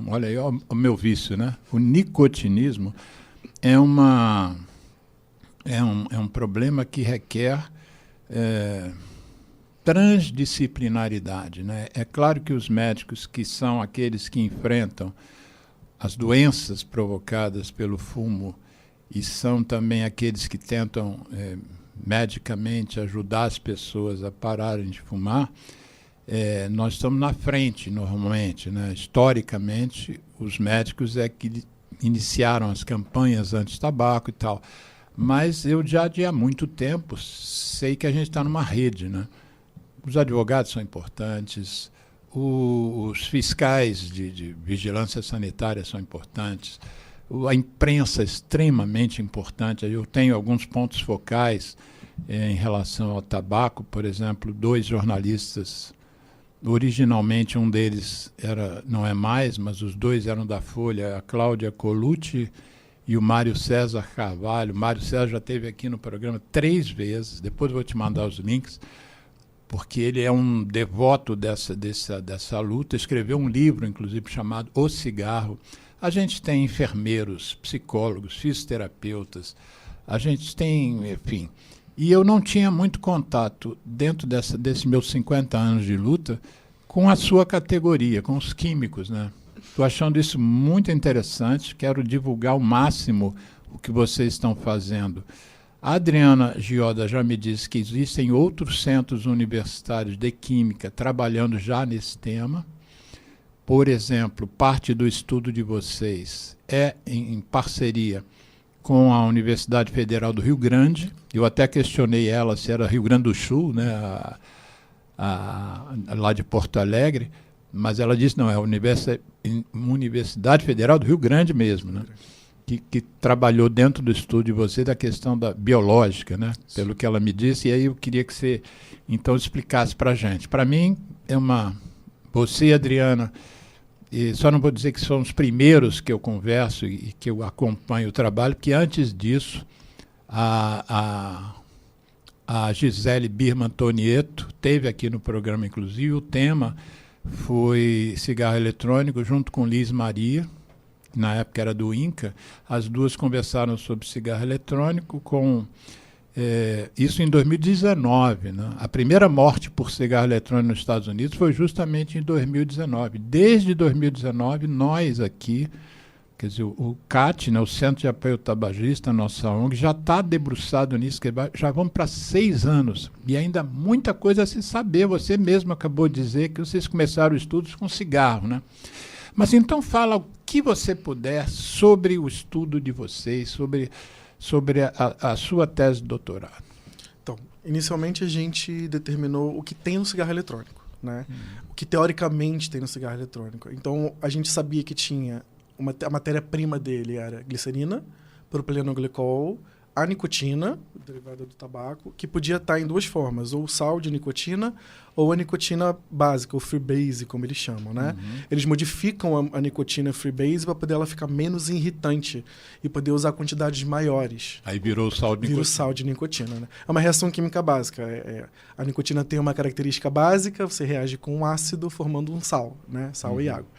olha aí, o meu vício, né? O nicotinismo é um problema que requer transdisciplinaridade, né? É claro que os médicos, que são aqueles que enfrentam as doenças provocadas pelo fumo e são também aqueles que tentam medicamente ajudar as pessoas a pararem de fumar, nós estamos na frente normalmente, né? Historicamente, os médicos é que iniciaram as campanhas anti-tabaco e tal, mas eu já há muito tempo sei que a gente está numa rede, né? Os advogados são importantes, os fiscais de vigilância sanitária são importantes, a imprensa é extremamente importante. Eu tenho alguns pontos focais em relação ao tabaco. Por exemplo, 2 jornalistas, originalmente um deles não é mais, mas os 2 eram da Folha, a Cláudia Colucci e o Mário César Carvalho. O Mário César já esteve aqui no programa 3 vezes, depois vou te mandar os links, porque ele é um devoto dessa luta, escreveu um livro, inclusive, chamado O Cigarro. A gente tem enfermeiros, psicólogos, fisioterapeutas, a gente tem, enfim. E eu não tinha muito contato, dentro desses meus 50 anos de luta, com a sua categoria, com os químicos, né? Estou achando isso muito interessante, quero divulgar ao máximo o que vocês estão fazendo. A Adriana Gioda já me disse que existem outros centros universitários de química trabalhando já nesse tema. Por exemplo, parte do estudo de vocês é em parceria com a Universidade Federal do Rio Grande. Eu até questionei ela se era Rio Grande do Sul, né, lá de Porto Alegre, mas ela disse não, é a Universidade Federal do Rio Grande mesmo, né, que trabalhou dentro do estudo de você da questão da biológica, né, pelo que ela me disse, e aí eu queria que você então explicasse para a gente. Para mim, você, Adriana, e só não vou dizer que são os primeiros que eu converso e que eu acompanho o trabalho, porque antes disso, a Gisele Birman Tonieto teve aqui no programa, inclusive, o tema foi cigarro eletrônico, junto com Liz Maria, na época era do INCA. As duas conversaram sobre cigarro eletrônico isso em 2019, né? A primeira morte por cigarro eletrônico nos Estados Unidos foi justamente em 2019. Desde 2019, nós aqui, quer dizer, o CAT, né, o Centro de Apoio Tabagista, nossa ONG, já está debruçado nisso, que já vamos para 6 anos. E ainda muita coisa a se saber. Você mesmo acabou de dizer que vocês começaram estudos com cigarro, né? Mas então fala o que você puder sobre o estudo de vocês, sobre a sua tese de doutorado. Então, inicialmente a gente determinou o que tem no cigarro eletrônico, né? O que teoricamente tem no cigarro eletrônico. Então, a gente sabia que tinha a matéria-prima dele era glicerina, propilenoglicol, a nicotina, derivada do tabaco, que podia estar em 2 formas, ou sal de nicotina ou a nicotina básica, ou freebase, como eles chamam, né? Eles modificam a nicotina freebase para poder ela ficar menos irritante e poder usar quantidades maiores. Aí virou sal de nicotina. Virou sal de nicotina, né? É uma reação química básica. A nicotina tem uma característica básica, você reage com um ácido formando um sal, né? Sal e água.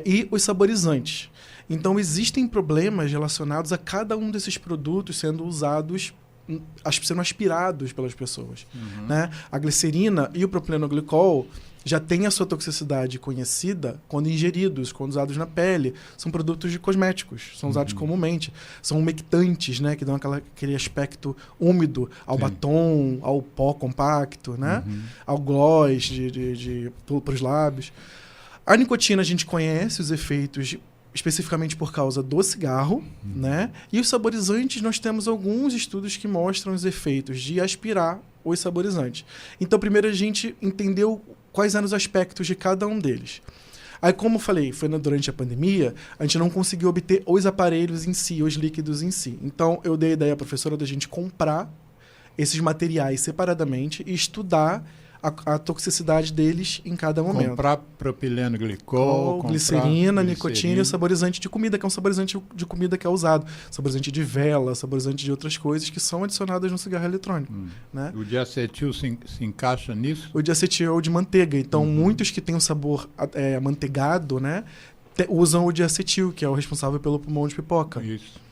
E os saborizantes. Então, existem problemas relacionados a cada um desses produtos sendo usados, sendo aspirados pelas pessoas. Né? A glicerina e o propilenoglicol já têm a sua toxicidade conhecida quando ingeridos, quando usados na pele. São produtos de cosméticos, são usados comumente. São umectantes, né? Que dão aquele aspecto úmido ao batom, ao pó compacto, né? Ao gloss para os lábios. A nicotina, a gente conhece os efeitos especificamente por causa do cigarro, né? E os saborizantes, nós temos alguns estudos que mostram os efeitos de aspirar os saborizantes. Então, primeiro a gente entendeu quais eram os aspectos de cada um deles. Aí, como eu falei, foi durante a pandemia, a gente não conseguiu obter os aparelhos em si, os líquidos em si. Então, eu dei a ideia à professora da gente comprar esses materiais separadamente e estudar a toxicidade deles em cada momento. Comprar propilenoglicol, glicerina, nicotina e o saborizante de comida, que é um saborizante de comida que é usado. Saborizante de vela, saborizante de outras coisas que são adicionadas no cigarro eletrônico. Né? O diacetil se encaixa nisso? O diacetil é o de manteiga. Então, muitos que têm um sabor amanteigado, né, usam o diacetil, que é o responsável pelo pulmão de pipoca. Isso.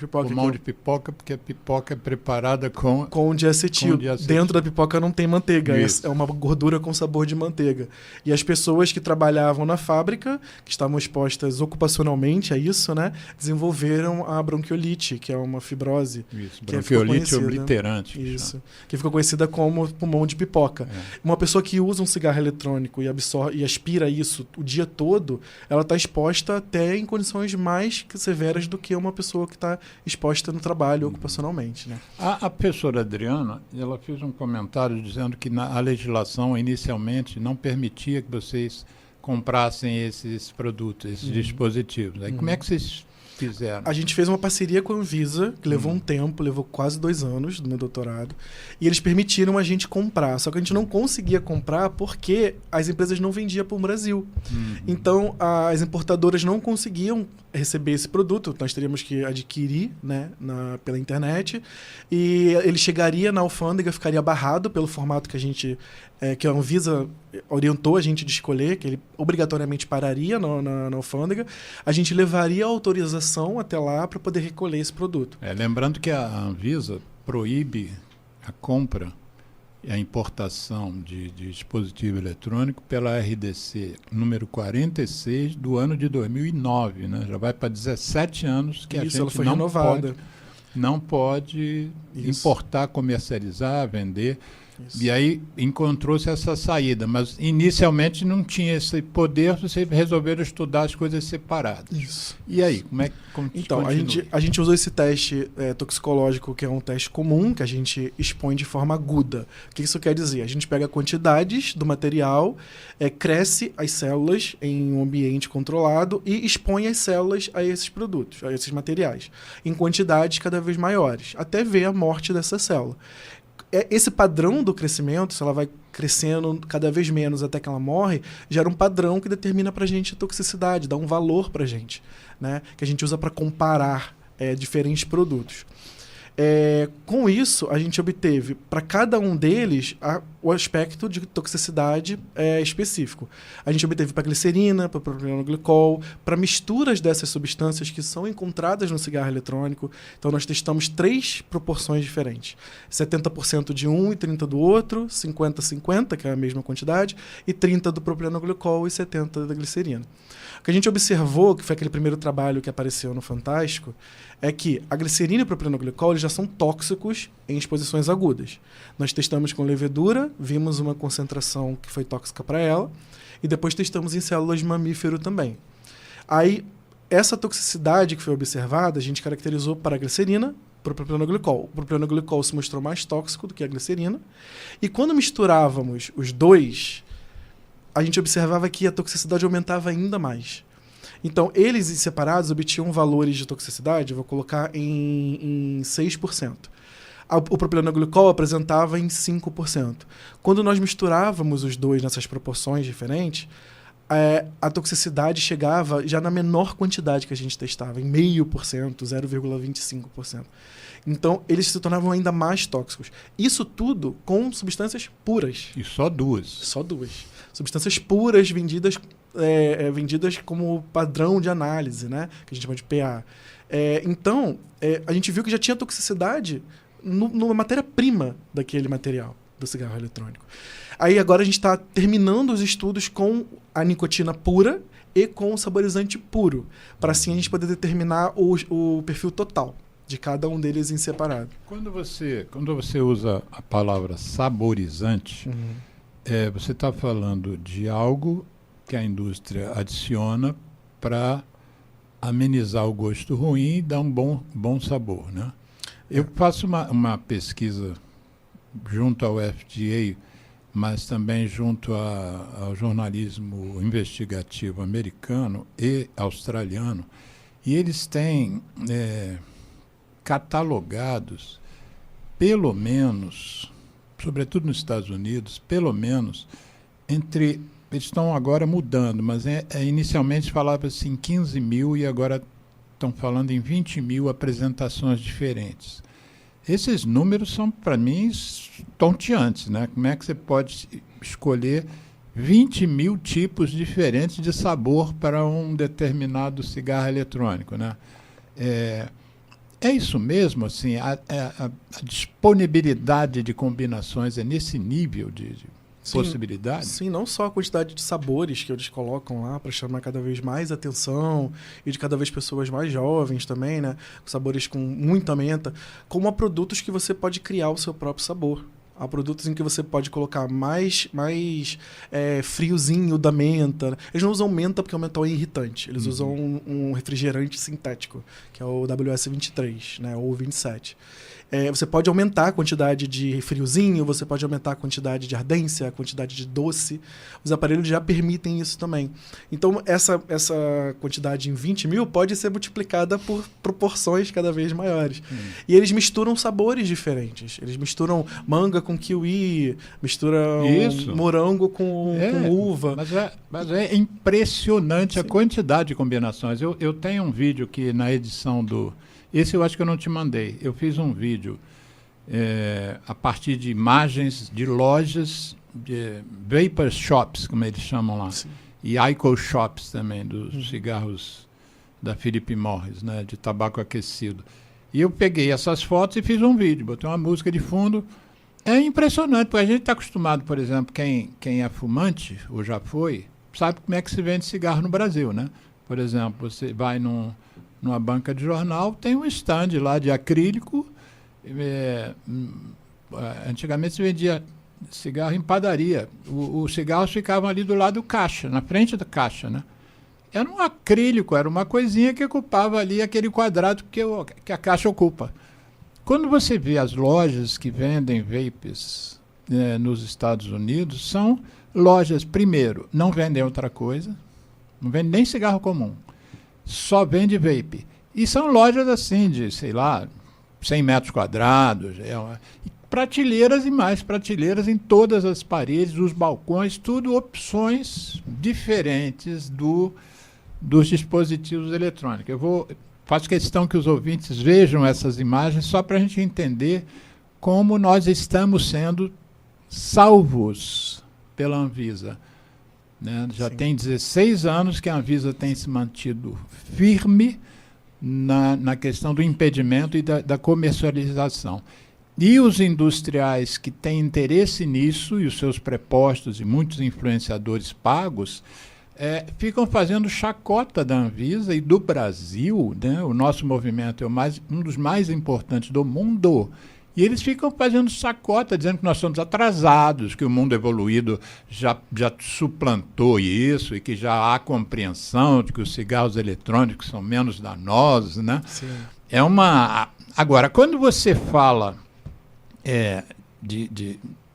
Pulmão de pipoca, porque a pipoca é preparada com diacetil. Dentro da pipoca não tem manteiga, é uma gordura com sabor de manteiga. E as pessoas que trabalhavam na fábrica, que estavam expostas ocupacionalmente a isso, né, desenvolveram a bronquiolite, que é uma fibrose. Isso, bronquiolite obliterante. Isso, que ficou conhecida como pulmão de pipoca. Uma pessoa que usa um cigarro eletrônico e aspira isso o dia todo, ela está exposta até em condições mais severas do que uma pessoa que está exposta no trabalho ocupacionalmente. Né? A professora Adriana, ela fez um comentário dizendo que a legislação inicialmente não permitia que vocês comprassem esses produtos, esses dispositivos. Aí como é que vocês fizeram? A gente fez uma parceria com a Anvisa, que levou um tempo, levou quase 2 anos do meu doutorado, e eles permitiram a gente comprar. Só que a gente não conseguia comprar porque as empresas não vendiam para o Brasil. Então, as importadoras não conseguiam receber esse produto, nós teríamos que adquirir, né, pela internet, e ele chegaria na alfândega, ficaria barrado pelo formato que a gente, que a Anvisa orientou a gente de escolher, que ele obrigatoriamente pararia na alfândega, a gente levaria a autorização até lá para poder recolher esse produto. Lembrando que a Anvisa proíbe a compra e a importação de dispositivo eletrônico pela RDC número 46 do ano de 2009, né? Já vai para 17 anos que a gente ela foi renovada. Não pode importar, comercializar, vender. Isso. E aí encontrou-se essa saída, mas inicialmente não tinha esse poder, vocês resolveram estudar as coisas separadas. Isso. E aí, como então, a gente usou esse teste toxicológico, que é um teste comum, que a gente expõe de forma aguda. O que isso quer dizer? A gente pega quantidades do material, cresce as células em um ambiente controlado e expõe as células a esses produtos, a esses materiais, em quantidades cada vez maiores, até ver a morte dessa célula. Esse padrão do crescimento, se ela vai crescendo cada vez menos até que ela morre, gera um padrão que determina para a gente a toxicidade, dá um valor para a gente, né? Que a gente usa para comparar diferentes produtos. Com isso, a gente obteve para cada um deles o aspecto de toxicidade específico. A gente obteve para glicerina, para propilenoglicol, para misturas dessas substâncias que são encontradas no cigarro eletrônico. Então, nós testamos 3 proporções diferentes. 70% de um e 30% do outro, 50-50, que é a mesma quantidade, e 30% do propilenoglicol e 70% da glicerina. O que a gente observou, que foi aquele primeiro trabalho que apareceu no Fantástico, é que a glicerina e o propilenoglicol eles já são tóxicos em exposições agudas. Nós testamos com levedura, vimos uma concentração que foi tóxica para ela, e depois testamos em células de mamífero também. Aí, essa toxicidade que foi observada, a gente caracterizou para a glicerina, para o propilenoglicol. O propilenoglicol se mostrou mais tóxico do que a glicerina, e quando misturávamos os dois, a gente observava que a toxicidade aumentava ainda mais. Então, eles separados obtinham valores de toxicidade, eu vou colocar em 6%. O propilenoglicol apresentava em 5%. Quando nós misturávamos os dois nessas proporções diferentes, a toxicidade chegava já na menor quantidade que a gente testava, em 0,5%, 0,25%. Então, eles se tornavam ainda mais tóxicos. Isso tudo com substâncias puras. E só 2? Só 2. Substâncias puras vendidas como padrão de análise, né? Que a gente chama de PA. Então, a gente viu que já tinha toxicidade numa matéria-prima daquele material, do cigarro eletrônico. Aí agora a gente está terminando os estudos com a nicotina pura e com o saborizante puro, para assim a gente poder determinar o perfil total de cada um deles em separado. Quando você usa a palavra saborizante, você está falando de algo que a indústria adiciona para amenizar o gosto ruim e dar um bom sabor, né? Eu faço uma pesquisa junto ao FDA, mas também junto ao jornalismo investigativo americano e australiano, e eles têm catalogados, pelo menos, sobretudo nos Estados Unidos, pelo menos, eles estão agora mudando, mas inicialmente falava assim 15 mil e agora estão falando em 20 mil apresentações diferentes. Esses números são, para mim, tonteantes, né? Como é que você pode escolher 20 mil tipos diferentes de sabor para um determinado cigarro eletrônico, né? É isso mesmo, assim, a disponibilidade de combinações é nesse nível de possibilidade? Sim, não só a quantidade de sabores que eles colocam lá para chamar cada vez mais atenção e de cada vez pessoas mais jovens também, né? Sabores com muita menta, como a produtos que você pode criar o seu próprio sabor. Há produtos em que você pode colocar mais friozinho da menta. Eles não usam menta porque o mentol é irritante. Eles usam um refrigerante sintético, que é o WS23, né, ou 27. Você pode aumentar a quantidade de friozinho, você pode aumentar a quantidade de ardência, a quantidade de doce. Os aparelhos já permitem isso também. Então, essa quantidade em 20 mil pode ser multiplicada por proporções cada vez maiores. E eles misturam sabores diferentes. Eles misturam manga com kiwi, misturam morango com uva. Mas é impressionante a quantidade de combinações. Eu tenho um vídeo que na edição do... Esse eu acho que eu não te mandei. Eu fiz um vídeo a partir de imagens de lojas, de vapor shops, como eles chamam lá. Sim. E IQOS shops também, dos cigarros da Philip Morris, né, de tabaco aquecido. E eu peguei essas fotos e fiz um vídeo, botei uma música de fundo. É impressionante, porque a gente está acostumado, por exemplo, quem é fumante, ou já foi, sabe como é que se vende cigarro no Brasil, né? Por exemplo, você vai numa banca de jornal, tem um stand lá de acrílico. Antigamente se vendia cigarro em padaria. Os cigarros ficavam ali do lado do caixa, na frente da caixa, né? Era um acrílico, era uma coisinha que ocupava ali aquele quadrado que a caixa ocupa. Quando você vê as lojas que vendem vapes nos Estados Unidos, são lojas, primeiro, não vendem outra coisa, não vendem nem cigarro comum, só vende vape. E são lojas assim de, sei lá, 100 metros quadrados, prateleiras e mais prateleiras em todas as paredes, os balcões, tudo opções diferentes dos dispositivos eletrônicos. Faço questão que os ouvintes vejam essas imagens só para a gente entender como nós estamos sendo salvos pela Anvisa. Né? Já tem 16 anos que a Anvisa tem se mantido firme na questão do impedimento e da comercialização. E os industriais que têm interesse nisso, e os seus prepostos e muitos influenciadores pagos, ficam fazendo chacota da Anvisa e do Brasil, né? O nosso movimento é um dos mais importantes do mundo, e eles ficam fazendo chacota, dizendo que nós somos atrasados, que o mundo evoluído já suplantou isso, e que já há compreensão de que os cigarros eletrônicos são menos danosos, né? Sim. Agora, quando você fala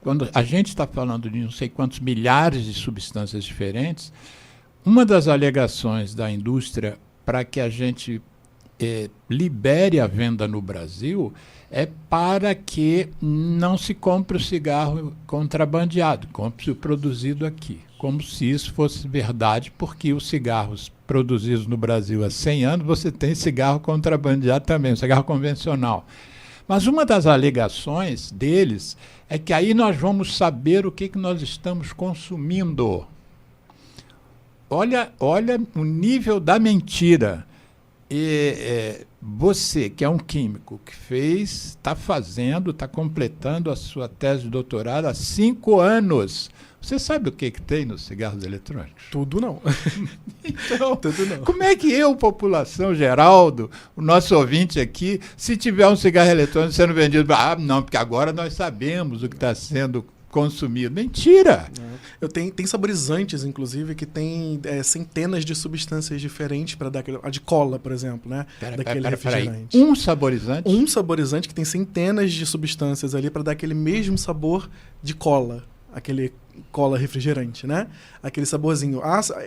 quando a gente está falando de não sei quantos milhares de substâncias diferentes, uma das alegações da indústria para que a gente libere a venda no Brasil é para que não se compre o cigarro contrabandeado, compre-se o produzido aqui. Como se isso fosse verdade, porque os cigarros produzidos no Brasil há 100 anos, você tem cigarro contrabandeado também, cigarro convencional. Mas uma das alegações deles é que aí nós vamos saber o que nós estamos consumindo. Olha o nível da mentira. Você, que é um químico, que está completando a sua tese de doutorado há 5 anos. Você sabe o que tem nos cigarros eletrônicos? Tudo não. Então, tudo não. Como é que população geral, o nosso ouvinte aqui, se tiver um cigarro eletrônico sendo vendido, não, porque agora nós sabemos o que está sendo consumido. Mentira! Tem saborizantes, inclusive, que tem centenas de substâncias diferentes para dar a de cola, por exemplo, né? Daquele refrigerante. Um saborizante? Um saborizante que tem centenas de substâncias ali para dar aquele mesmo sabor de cola. Aquele cola refrigerante, né? Aquele saborzinho.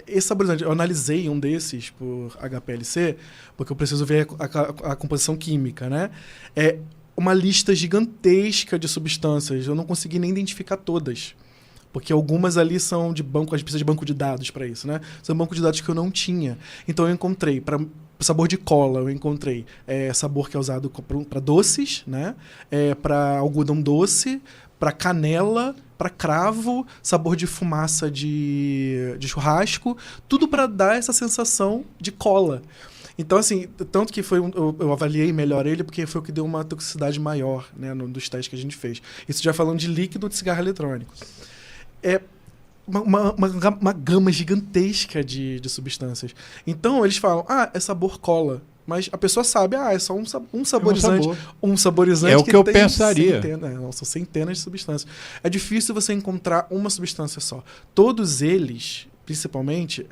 Esse saborizante, eu analisei um desses por HPLC, porque eu preciso ver a composição química, né? É uma lista gigantesca de substâncias. Eu não consegui nem identificar todas. Porque algumas ali são de banco, a gente precisa de banco de dados para isso, né? São banco de dados que eu não tinha. Então eu encontrei, para sabor de cola, eu encontrei sabor que é usado para doces, né? Para algodão doce, para canela, para cravo, sabor de fumaça de churrasco, tudo para dar essa sensação de cola. Então, assim, tanto que eu avaliei melhor ele, porque foi o que deu uma toxicidade maior, né, dos testes que a gente fez. Isso já falando de líquido de cigarro eletrônico. É uma gama gigantesca de substâncias. Então, eles falam, é sabor cola. Mas a pessoa sabe, é só um saborizante. Um saborizante é o que eu tem pensaria. São centenas de substâncias. É difícil você encontrar uma substância só. Todos eles, principalmente,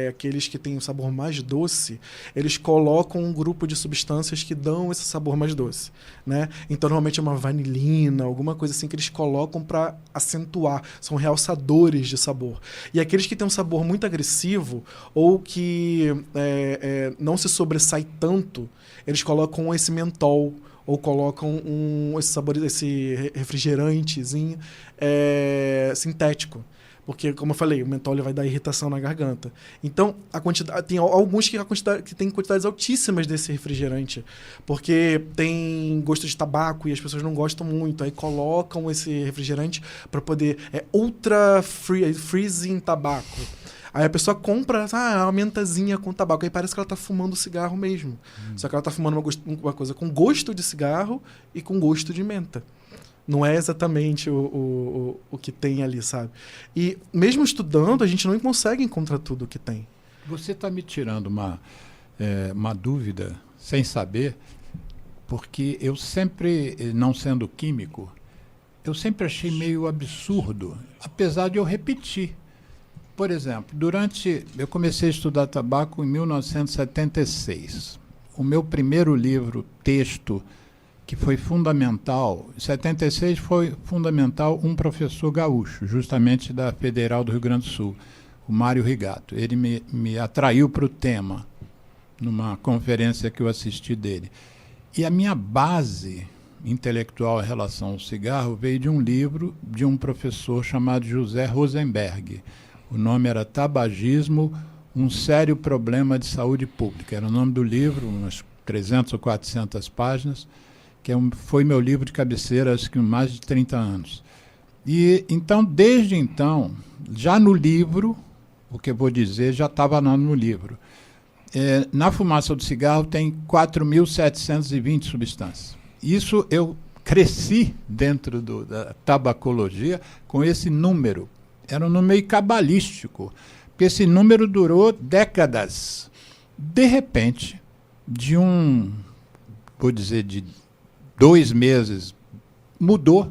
aqueles que têm um sabor mais doce, eles colocam um grupo de substâncias que dão esse sabor mais doce, né? Então, normalmente é uma vanilina, alguma coisa assim que eles colocam para acentuar. São realçadores de sabor. E aqueles que têm um sabor muito agressivo ou que não se sobressai tanto, eles colocam esse mentol ou colocam esse refrigerantezinho sintético. Porque, como eu falei, o mentol vai dar irritação na garganta. Então, tem alguns que tem quantidades altíssimas desse refrigerante, porque tem gosto de tabaco e as pessoas não gostam muito. Aí colocam esse refrigerante para poder... ultra freezing tabaco. Aí a pessoa compra uma mentazinha com tabaco. Aí parece que ela está fumando cigarro mesmo. Só que ela está fumando uma coisa com gosto de cigarro e com gosto de menta. Não é exatamente o que tem ali, sabe? E mesmo estudando, a gente não consegue encontrar tudo o que tem. Você está me tirando uma dúvida, sem saber, porque eu sempre, não sendo químico, eu sempre achei meio absurdo, apesar de eu repetir. Por exemplo, eu comecei a estudar tabaco em 1976. O meu primeiro livro, texto, que foi fundamental, em 76 foi fundamental um professor gaúcho, justamente da Federal do Rio Grande do Sul, o Mário Rigato. Ele me atraiu para o tema, numa conferência que eu assisti dele. E a minha base intelectual em relação ao cigarro veio de um livro de um professor chamado José Rosenberg. O nome era Tabagismo, um sério problema de saúde pública. Era o nome do livro, umas 300 ou 400 páginas, que foi meu livro de cabeceira, acho que mais de 30 anos. E então, desde então, já no livro, o que eu vou dizer já estava no livro. Na fumaça do cigarro tem 4.720 substâncias. Isso eu cresci dentro da tabacologia com esse número. Era um número meio cabalístico, porque esse número durou décadas. De repente, de 2 meses, mudou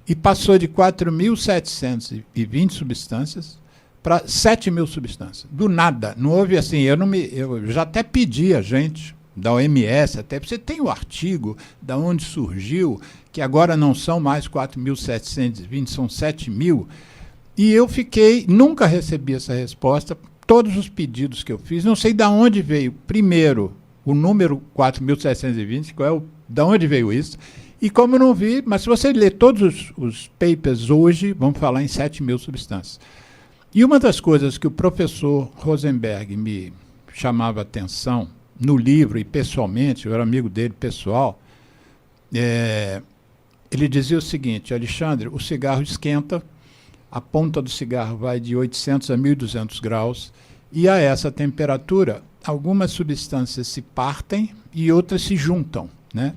e passou de 4.720 substâncias para 7.000 substâncias. Do nada. Não houve assim, eu já até pedi a gente da OMS, até você tem o artigo da onde surgiu, que agora não são mais 4.720, são 7.000. E eu nunca recebi essa resposta. Todos os pedidos que eu fiz, não sei de onde veio. Primeiro, o número 4.720, de onde veio isso? E como eu não vi, mas se você ler todos os papers hoje, vamos falar em 7.000 substâncias. E uma das coisas que o professor Rosenberg me chamava a atenção no livro e pessoalmente, eu era amigo dele pessoal, ele dizia o seguinte: Alexandre, o cigarro esquenta, a ponta do cigarro vai de 800 a 1.200 graus, e a essa temperatura, algumas substâncias se partem e outras se juntam, né?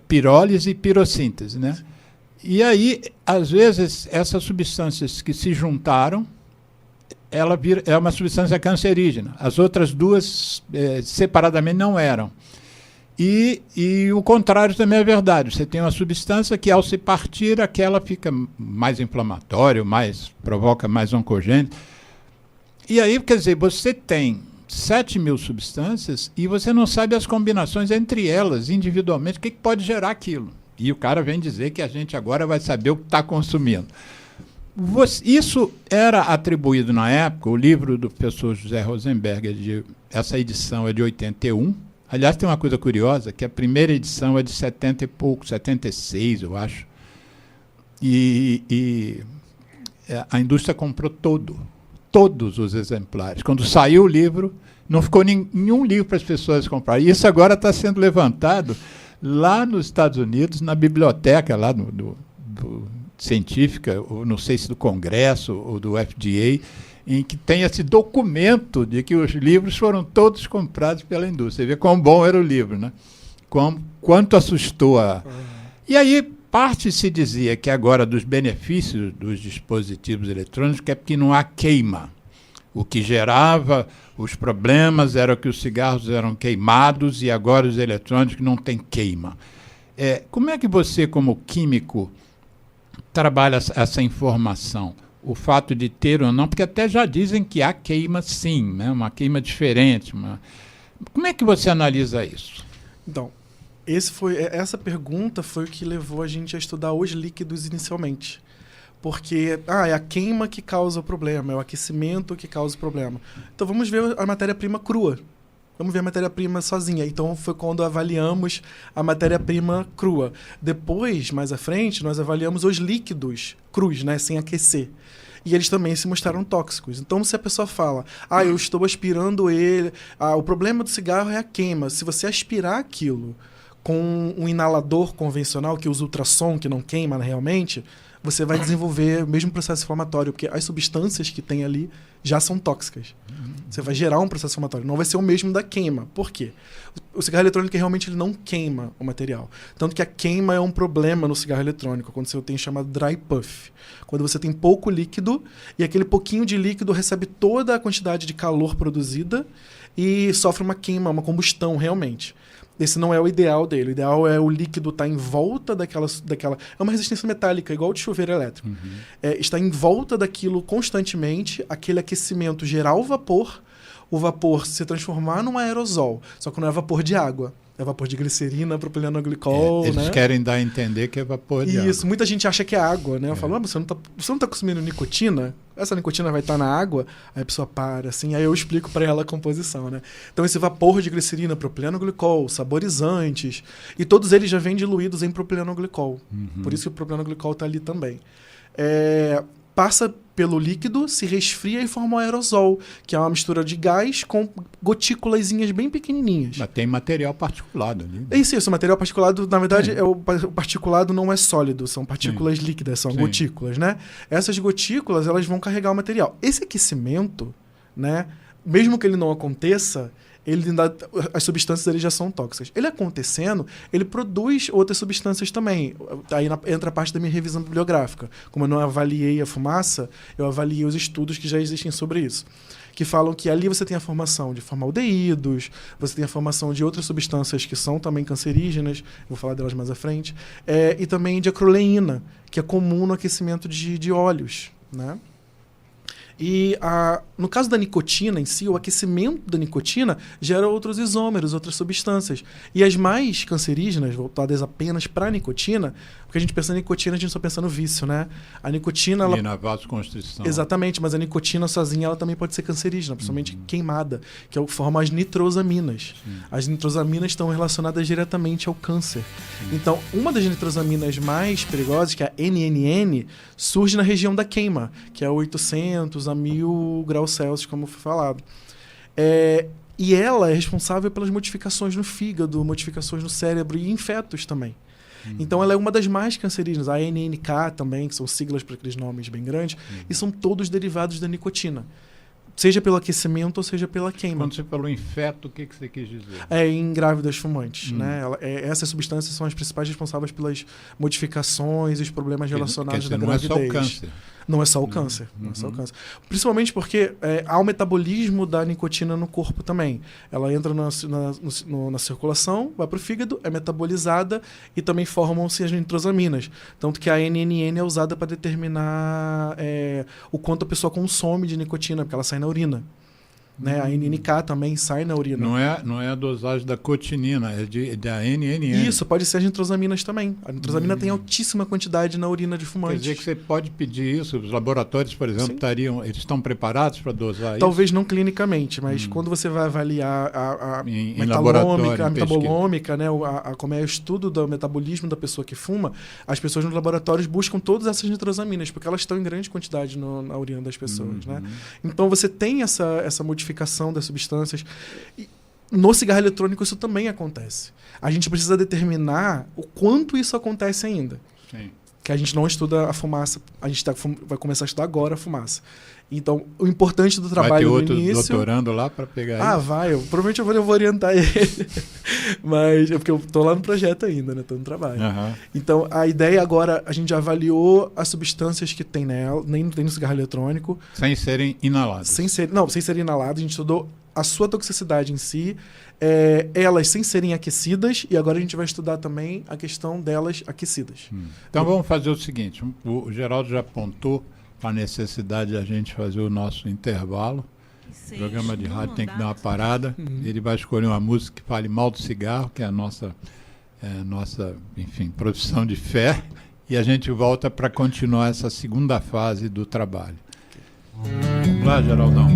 Pirólise e pirossíntese, né? E aí, às vezes, essas substâncias que se juntaram, ela é uma substância cancerígena. As outras duas, separadamente, não eram. E o contrário também é verdade. Você tem uma substância que, ao se partir, aquela fica mais inflamatória, provoca mais oncogênese. E aí, quer dizer, você tem 7.000 substâncias e você não sabe as combinações entre elas, individualmente, o que pode gerar aquilo. E o cara vem dizer que a gente agora vai saber o que está consumindo. Isso era atribuído na época, o livro do professor José Rosenberg, essa edição é de 81. Aliás, tem uma coisa curiosa, que a primeira edição é de 70 e pouco, 76, eu acho. E a indústria comprou todos os exemplares. Quando saiu o livro, não ficou nenhum livro para as pessoas comprarem. Isso agora está sendo levantado lá nos Estados Unidos, na biblioteca lá do científica, ou não sei se do Congresso ou do FDA, em que tem esse documento de que os livros foram todos comprados pela indústria. Você vê quão bom era o livro, né? Quanto assustou a... E aí, parte se dizia que agora dos benefícios dos dispositivos eletrônicos é porque não há queima. O que gerava os problemas era que os cigarros eram queimados e agora os eletrônicos não têm queima. Como é que você, como químico, trabalha essa informação? O fato de ter ou não, porque até já dizem que há queima sim, né? Uma queima diferente. Como é que você analisa isso? Então, essa pergunta foi o que levou a gente a estudar os líquidos inicialmente. Porque é a queima que causa o problema, é o aquecimento que causa o problema. Então vamos ver a matéria-prima crua. Vamos ver a matéria-prima sozinha. Então foi quando avaliamos a matéria-prima crua. Depois, mais à frente, nós avaliamos os líquidos crus, né, sem aquecer. E eles também se mostraram tóxicos. Então, se a pessoa fala, eu estou aspirando ele, o problema do cigarro é a queima. Se você aspirar aquilo com um inalador convencional, que usa ultrassom, que não queima realmente, você vai desenvolver o mesmo processo inflamatório, porque as substâncias que tem ali já são tóxicas. Você vai gerar um processo inflamatório. Não vai ser o mesmo da queima. Por quê? O cigarro eletrônico realmente ele não queima o material. Tanto que a queima é um problema no cigarro eletrônico, quando você tem o chamado dry puff. Quando você tem pouco líquido e aquele pouquinho de líquido recebe toda a quantidade de calor produzida e sofre uma queima, uma combustão realmente. Esse não é o ideal dele. O ideal é o líquido estar em volta daquela... É uma resistência metálica, igual de chuveiro elétrico. Está em volta daquilo constantemente, aquele aquecimento gerar o vapor se transformar num aerosol. Só que não é vapor de água. É vapor de glicerina, propilenoglicol, eles querem dar a entender que é vapor de água. Isso, muita gente acha que é água, né? Eu falo, você não tá consumindo nicotina? Essa nicotina vai estar na água? Aí a pessoa para, assim, aí eu explico para ela a composição, né? Então esse vapor de glicerina, propilenoglicol, saborizantes, e todos eles já vêm diluídos em propilenoglicol. Por isso que o propilenoglicol está ali também. Passa pelo líquido, se resfria e forma um aerosol, que é uma mistura de gás com gotículazinhas bem pequenininhas. Mas tem material particulado ali. É isso, o material particulado, na verdade, o particulado não é sólido, são partículas líquidas, são gotículas, né? Essas gotículas, elas vão carregar o material. Esse aquecimento, né, mesmo que ele não aconteça, as substâncias ali já são tóxicas. Ele acontecendo, ele produz outras substâncias também. Aí entra a parte da minha revisão bibliográfica. Como eu não avaliei a fumaça, eu avaliei os estudos que já existem sobre isso. Que falam que ali você tem a formação de formaldeídos, você tem a formação de outras substâncias que são também cancerígenas, vou falar delas mais à frente, e também de acroleína, que é comum no aquecimento de óleos, né? E no caso da nicotina em si, o aquecimento da nicotina gera outros isômeros, outras substâncias. E as mais cancerígenas, voltadas apenas para a nicotina, porque a gente pensa em nicotina, a gente só pensa no vício, né? A nicotina... E na vasoconstrição. Exatamente, mas a nicotina sozinha ela também pode ser cancerígena, principalmente queimada, que é o que forma as nitrosaminas. As nitrosaminas estão relacionadas diretamente ao câncer. Então, uma das nitrosaminas mais perigosas, que é a NNN, surge na região da queima, que é 800 a 1000 graus Celsius, como foi falado. E ela é responsável pelas modificações no fígado, modificações no cérebro e em fetos também. Então ela é uma das mais cancerígenas. A NNK também, que são siglas para aqueles nomes bem grandes, e são todos derivados da nicotina. Seja pelo aquecimento ou seja pela queima. Quando você falou em feto, o que você quis dizer? Em grávidas fumantes. Né? Essas substâncias são as principais responsáveis pelas modificações e os problemas relacionados à gravidez. Não é só o câncer. Não é só o câncer. Não é só o câncer. Principalmente porque há o metabolismo da nicotina no corpo também. Ela entra na circulação, vai para o fígado, é metabolizada e também formam-se as nitrosaminas. Tanto que a NNN é usada para determinar o quanto a pessoa consome de nicotina, porque ela sai na urina. Né? A NNK também sai na urina. Não é a dosagem da cotinina, é da NNN. Isso, pode ser as nitrosaminas também. A nitrosamina tem altíssima quantidade na urina de fumantes. Quer dizer que você pode pedir isso, os laboratórios, por exemplo, eles estão preparados para dosar isso? Talvez não clinicamente, mas quando você vai avaliar a metabolômica, né? Como é o estudo do metabolismo da pessoa que fuma, as pessoas nos laboratórios buscam todas essas nitrosaminas, porque elas estão em grande quantidade na urina das pessoas. Né? Então você tem essa modificação das substâncias. E no cigarro eletrônico isso também acontece. A gente precisa determinar o quanto isso acontece ainda. Sim. que a gente não estuda a fumaça, a gente vai começar a estudar agora a fumaça. Então, o importante do trabalho vai ter no outro início... doutorando lá para pegar isso? Vai. Provavelmente eu vou orientar ele. Mas é porque eu tô lá no projeto ainda, né? Tô no trabalho. Uhum. Então, a ideia agora, a gente já avaliou as substâncias que tem nela, nem tem no cigarro eletrônico. Sem serem inalados. Sem serem inaladas. A gente estudou a sua toxicidade em si, elas sem serem aquecidas, e agora a gente vai estudar também a questão delas aquecidas. Então vamos fazer o seguinte, o Geraldo já apontou a necessidade de a gente fazer o nosso intervalo. O programa de rádio tem que dar uma parada. Ele vai escolher uma música que fale mal do cigarro, que é a nossa, enfim, profissão de fé, e a gente volta para continuar essa segunda fase do trabalho. Vamos lá, Geraldão.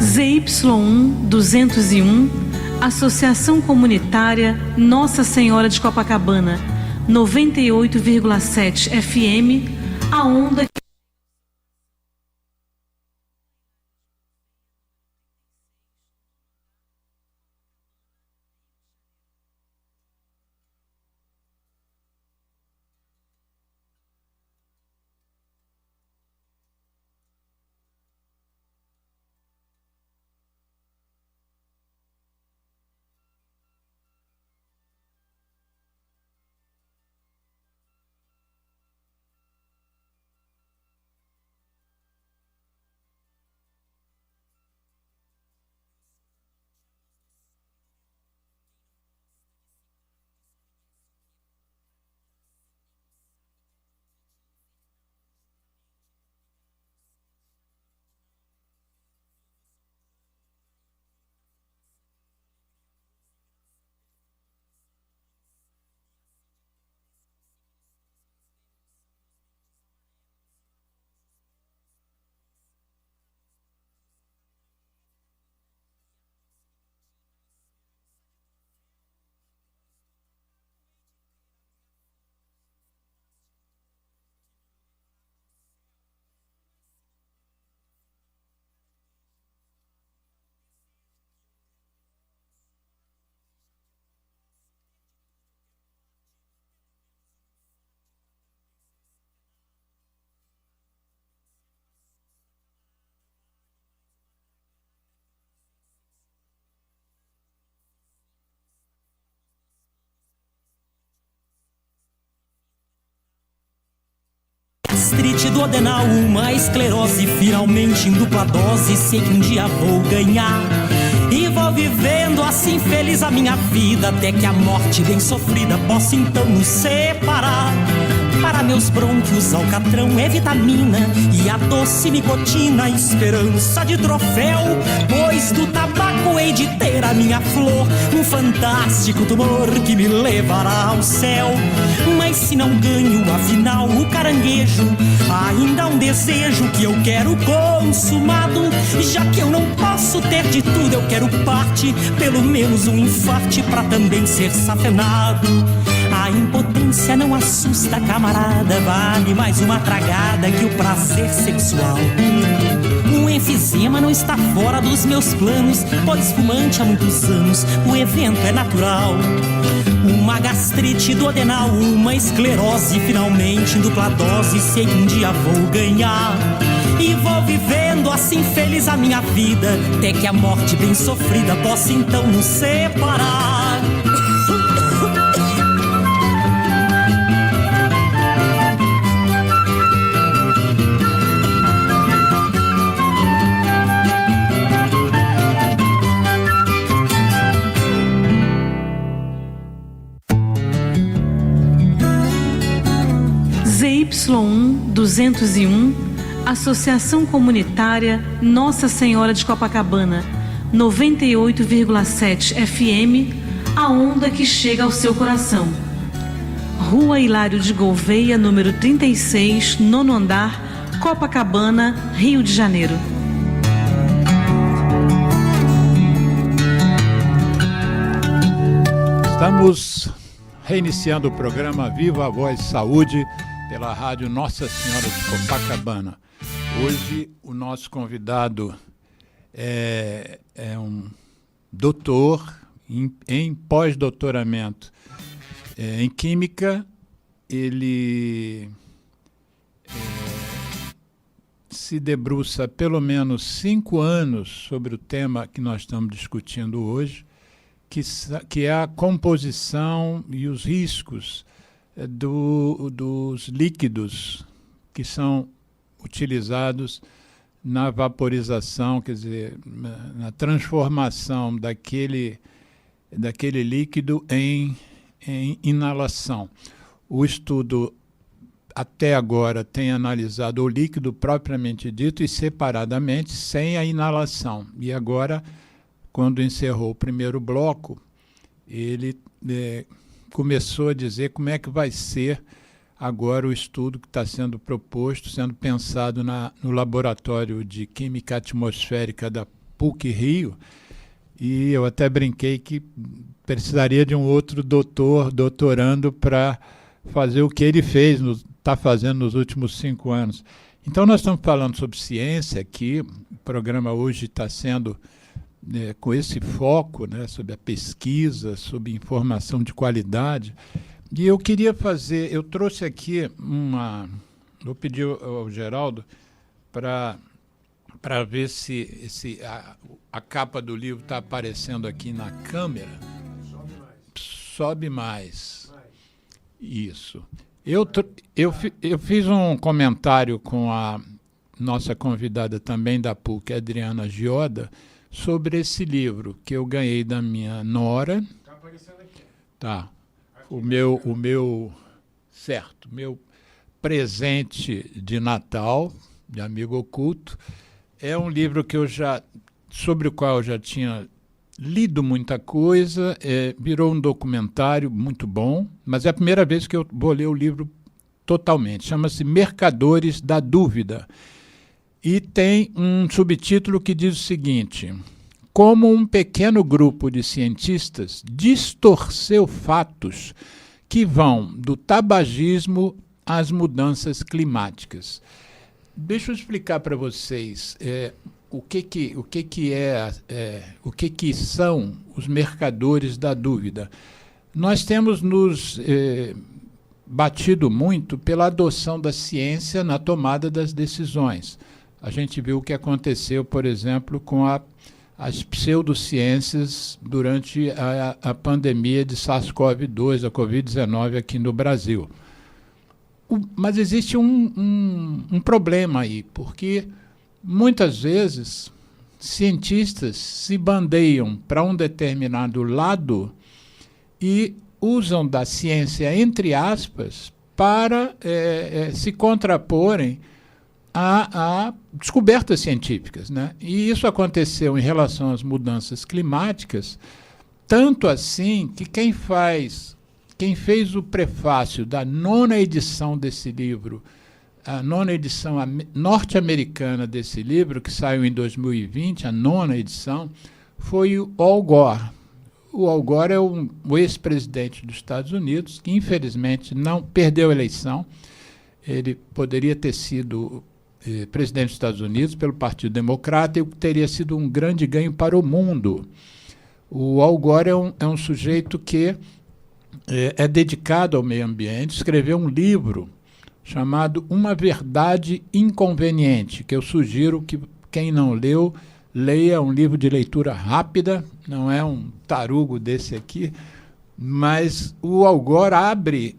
ZY1 201, Associação Comunitária Nossa Senhora de Copacabana, 98,7 FM, a onda gastrite duodenal, uma esclerose, finalmente em dupla dose, sei que um dia vou ganhar. E vou vivendo assim feliz a minha vida, até que a morte bem sofrida possa então nos separar. Para meus brônquios, alcatrão é vitamina e a doce nicotina, esperança de troféu. Pois do tabaco hei de ter a minha flor, um fantástico tumor que me levará ao céu. Mas se não ganho, afinal, o caranguejo, ainda há um desejo que eu quero consumado. Já que eu não posso ter de tudo, eu quero parte, pelo menos um infarte pra também ser safenado. A impotência não assusta, camarada, vale mais uma tragada que o prazer sexual. O enfisema não está fora dos meus planos, pois fumante há muitos anos, o evento é natural. Uma gastrite duodenal, uma esclerose, finalmente em dupla dose, sei que um dia vou ganhar. E vou vivendo assim feliz a minha vida, até que a morte bem sofrida possa então nos separar. ZY1 201, Associação Comunitária Nossa Senhora de Copacabana, 98,7 FM, a onda que chega ao seu coração. Rua Hilário de Gouveia, número 36, nono andar, Copacabana, Rio de Janeiro. Estamos reiniciando o programa Viva a Voz Saúde pela rádio Nossa Senhora de Copacabana. Hoje o nosso convidado é um doutor em pós-doutoramento em Química ele se debruça há pelo menos 5 anos sobre o tema que nós estamos discutindo hoje, que é a composição e os riscos dos líquidos que são utilizados na vaporização, quer dizer, na transformação daquele líquido em inalação. O estudo até agora tem analisado o líquido propriamente dito e separadamente, sem a inalação. E agora, quando encerrou o primeiro bloco, ele começou a dizer como é que vai ser agora o estudo que está sendo proposto, sendo pensado no Laboratório de Química Atmosférica da PUC-Rio, e eu até brinquei que precisaria de um outro doutorando para fazer o que ele fez, está fazendo nos últimos 5 anos. Então, nós estamos falando sobre ciência aqui, o programa hoje está sendo com esse foco, né, sobre a pesquisa, sobre informação de qualidade. E eu queria eu trouxe aqui vou pedir ao Geraldo para ver se a capa do livro está aparecendo aqui na câmera. Sobe mais. Isso. Eu fiz um comentário com a nossa convidada também da PUC, Adriana Gioda, sobre esse livro que eu ganhei da minha nora. Está aparecendo aqui. Tá. O meu presente de Natal, de amigo oculto, é um livro que sobre o qual eu já tinha lido muita coisa, virou um documentário muito bom, mas é a primeira vez que eu vou ler o livro totalmente. Chama-se Mercadores da Dúvida. E tem um subtítulo que diz o seguinte: como um pequeno grupo de cientistas distorceu fatos que vão do tabagismo às mudanças climáticas. Deixa eu explicar para vocês o que são os mercadores da dúvida. Nós temos nos batido muito pela adoção da ciência na tomada das decisões. A gente viu o que aconteceu, por exemplo, com as pseudociências durante a pandemia de SARS-CoV-2, a Covid-19 aqui no Brasil. Mas existe um problema aí, porque muitas vezes cientistas se bandeiam para um determinado lado e usam da ciência, entre aspas, para se contraporem a descobertas científicas, né? E isso aconteceu em relação às mudanças climáticas, tanto assim que quem fez o prefácio da 9ª edição desse livro, a 9ª edição norte-americana desse livro, que saiu em 2020, a 9ª edição, foi o Al Gore. O Al Gore é o ex-presidente dos Estados Unidos, que infelizmente não perdeu a eleição. Ele poderia ter sido presidente dos Estados Unidos pelo Partido Democrata, e teria sido um grande ganho para o mundo. O Al Gore é um sujeito que é dedicado ao meio ambiente, escreveu um livro chamado Uma Verdade Inconveniente, que eu sugiro que quem não leu, leia. Um livro de leitura rápida, não é um tarugo desse aqui, mas o Al Gore abre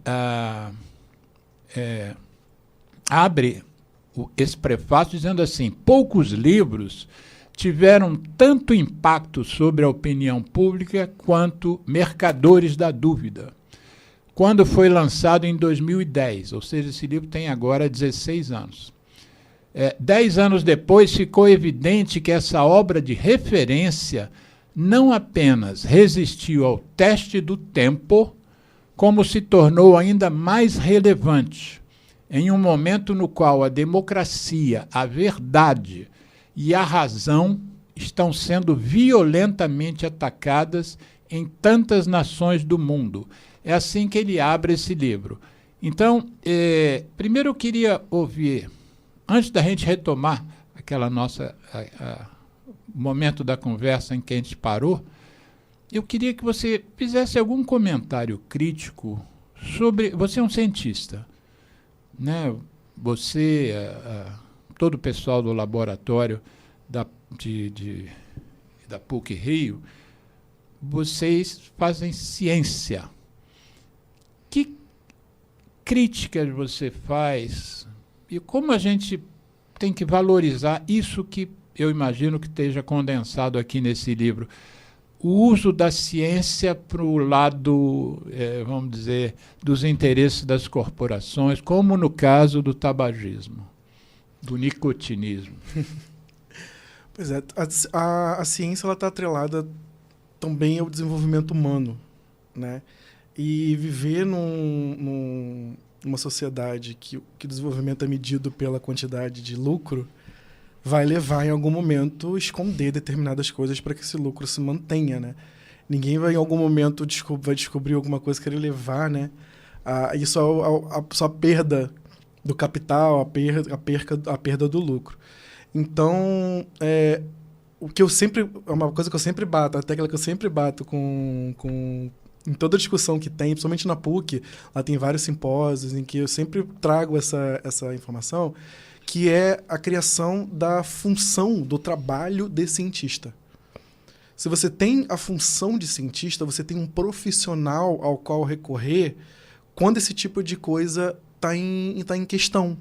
esse prefácio dizendo assim: poucos livros tiveram tanto impacto sobre a opinião pública quanto Mercadores da Dúvida, quando foi lançado em 2010, ou seja, esse livro tem agora 16 anos. 10 anos depois, ficou evidente que essa obra de referência não apenas resistiu ao teste do tempo, como se tornou ainda mais relevante, em um momento no qual a democracia, a verdade e a razão estão sendo violentamente atacadas em tantas nações do mundo. É assim que ele abre esse livro. Então, primeiro eu queria ouvir, antes da gente retomar aquela nossa momento da conversa em que a gente parou, eu queria que você fizesse algum comentário crítico sobre... Você é um cientista, né? Você, todo o pessoal do laboratório da PUC-Rio, vocês fazem ciência. Que críticas você faz e como a gente tem que valorizar isso que eu imagino que esteja condensado aqui nesse livro? O uso da ciência para o lado, vamos dizer, dos interesses das corporações, como no caso do tabagismo, do nicotinismo. Pois é, a ciência está atrelada também ao desenvolvimento humano, né? E viver numa sociedade que o desenvolvimento é medido pela quantidade de lucro vai levar, em algum momento, a esconder determinadas coisas para que esse lucro se mantenha, né? Ninguém vai, em algum momento, vai descobrir alguma coisa, querer levar, né? Isso a perda do capital, a perda do lucro. Então, uma coisa que eu sempre bato, a tecla que eu sempre bato em toda discussão que tem, principalmente na PUC, lá tem vários simpósios em que eu sempre trago essa informação, que é a criação da função do trabalho de cientista. Se você tem a função de cientista, você tem um profissional ao qual recorrer quando esse tipo de coisa está em questão.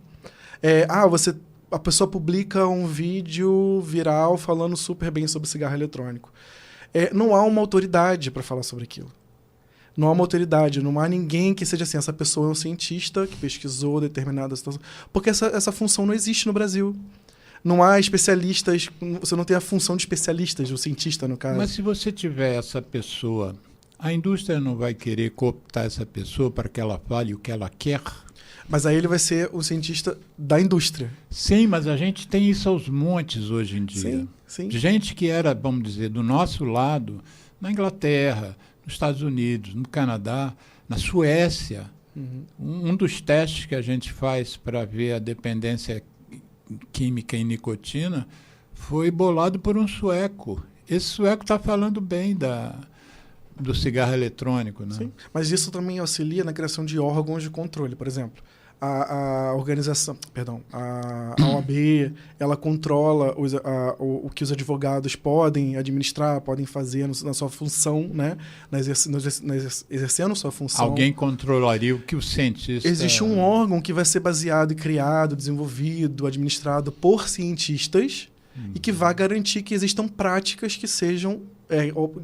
A pessoa publica um vídeo viral falando super bem sobre cigarro eletrônico. Não há uma autoridade para falar sobre aquilo. Não há uma autoridade, não há ninguém que seja assim, essa pessoa é um cientista que pesquisou determinada situação. Porque essa função não existe no Brasil. Não há especialistas, você não tem a função de especialistas, o cientista, no caso. Mas se você tiver essa pessoa, a indústria não vai querer cooptar essa pessoa para que ela fale o que ela quer? Mas aí ele vai ser o cientista da indústria. Sim, mas a gente tem isso aos montes hoje em dia. Sim, sim. Gente que era, vamos dizer, do nosso lado, na Inglaterra, nos Estados Unidos, no Canadá, na Suécia. Um dos testes que a gente faz para ver a dependência química em nicotina foi bolado por um sueco. Esse sueco está falando bem do cigarro eletrônico, né? Sim, mas isso também auxilia na criação de órgãos de controle. Por exemplo, a organização, a OAB, ela controla o que os advogados podem administrar, podem fazer na sua função, né? Exercendo sua função. Alguém controlaria o que o cientista... Existe um órgão que vai ser baseado e criado, desenvolvido, administrado por cientistas e que vai garantir que existam práticas que sejam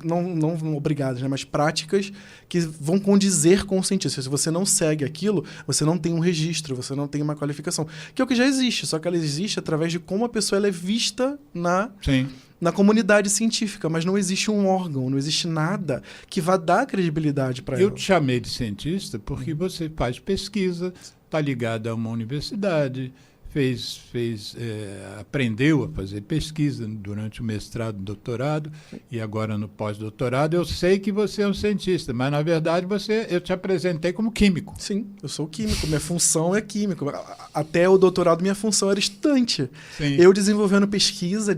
não obrigadas, né, mas práticas que vão condizer com o cientista. Se você não segue aquilo, você não tem um registro, você não tem uma qualificação. Que é o que já existe, só que ela existe através de como a pessoa ela é vista na comunidade científica, mas não existe um órgão, não existe nada que vá dar credibilidade para ela. Eu te chamei de cientista porque você faz pesquisa, está ligado a uma universidade, aprendeu a fazer pesquisa durante o mestrado, doutorado e agora no pós-doutorado. Eu sei que você é um cientista, mas na verdade eu te apresentei como químico. Sim, eu sou químico, minha função é químico. Até o doutorado minha função era estudante. Sim. Eu desenvolvendo pesquisa,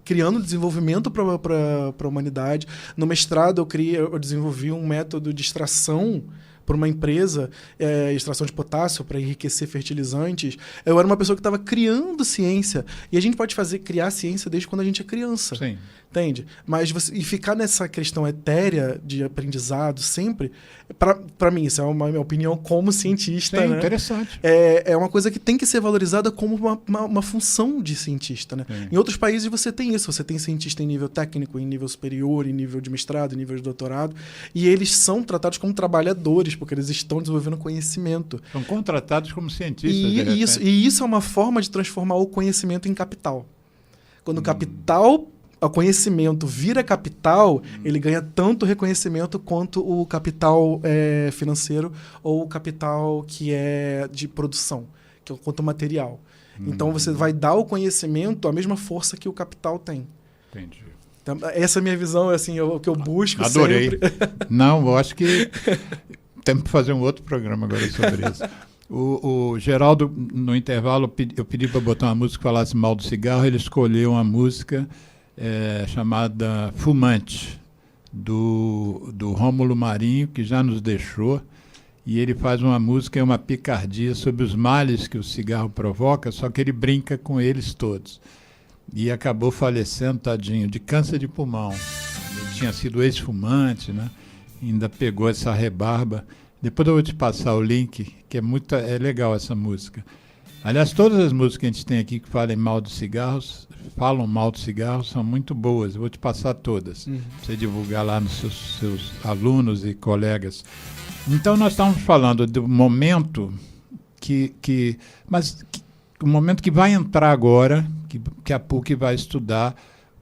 criando desenvolvimento para a humanidade. No mestrado eu desenvolvi um método de extração para uma empresa, extração de potássio para enriquecer fertilizantes. Eu era uma pessoa que estava criando ciência. E a gente pode criar ciência desde quando a gente é criança. Sim. Entende? Mas ficar nessa questão etérea de aprendizado sempre, para mim, isso é uma minha opinião como cientista. Sim, né? Interessante. É uma coisa que tem que ser valorizada como uma função de cientista. Né? Em outros países você tem isso. Você tem cientista em nível técnico, em nível superior, em nível de mestrado, em nível de doutorado. E eles são tratados como trabalhadores, porque eles estão desenvolvendo conhecimento. São contratados como cientistas. E isso é uma forma de transformar o conhecimento em capital. Quando o conhecimento vira capital, ele ganha tanto reconhecimento quanto o capital financeiro ou o capital que é de produção, quanto o material. Então, você vai dar ao conhecimento a mesma força que o capital tem. Entendi. Então, essa é a minha visão, assim, o que eu busco. Adorei. Sempre. Não, eu acho que temos que fazer um outro programa agora sobre isso. O Geraldo, no intervalo, eu pedi para botar uma música que falasse mal do cigarro, ele escolheu uma música chamada Fumante, do Rômulo Marinho, que já nos deixou, e ele faz uma música e uma picardia sobre os males que o cigarro provoca, só que ele brinca com eles todos. E acabou falecendo, tadinho, de câncer de pulmão. Ele tinha sido ex-fumante, né? Ainda pegou essa rebarba. Depois eu vou te passar o link, que é legal essa música. Aliás, todas as músicas que a gente tem aqui que falam mal de cigarros, são muito boas. Eu vou te passar todas, para você divulgar lá nos seus alunos e colegas. Então, nós estamos falando do momento o momento que vai entrar agora, que a PUC vai estudar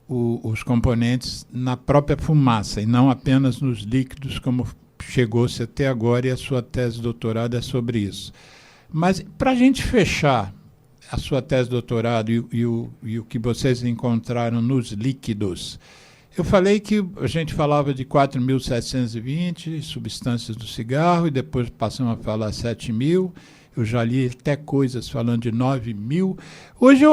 os componentes na própria fumaça, e não apenas nos líquidos, como chegou-se até agora, e a sua tese de doutorado é sobre isso. Mas, para a gente fechar a sua tese de doutorado e o que vocês encontraram nos líquidos, eu falei que a gente falava de 4.720 substâncias do cigarro, e depois passamos a falar 7.000. Eu já li até coisas falando de 9.000.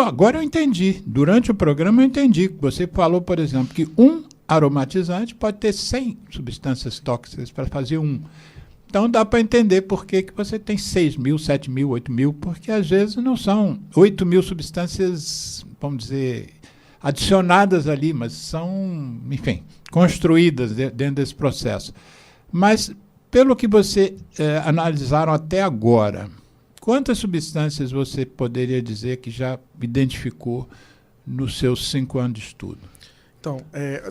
Agora eu entendi. Durante o programa eu entendi. Você falou, por exemplo, que um aromatizante pode ter 100 substâncias tóxicas para fazer um. Então dá para entender por que você tem 6.000, 7.000, 8.000, porque às vezes não são 8.000 substâncias, vamos dizer, adicionadas ali, mas são, enfim, construídas dentro desse processo. Mas, pelo que você analisaram até agora, quantas substâncias você poderia dizer que já identificou nos seus 5 anos de estudo? Então,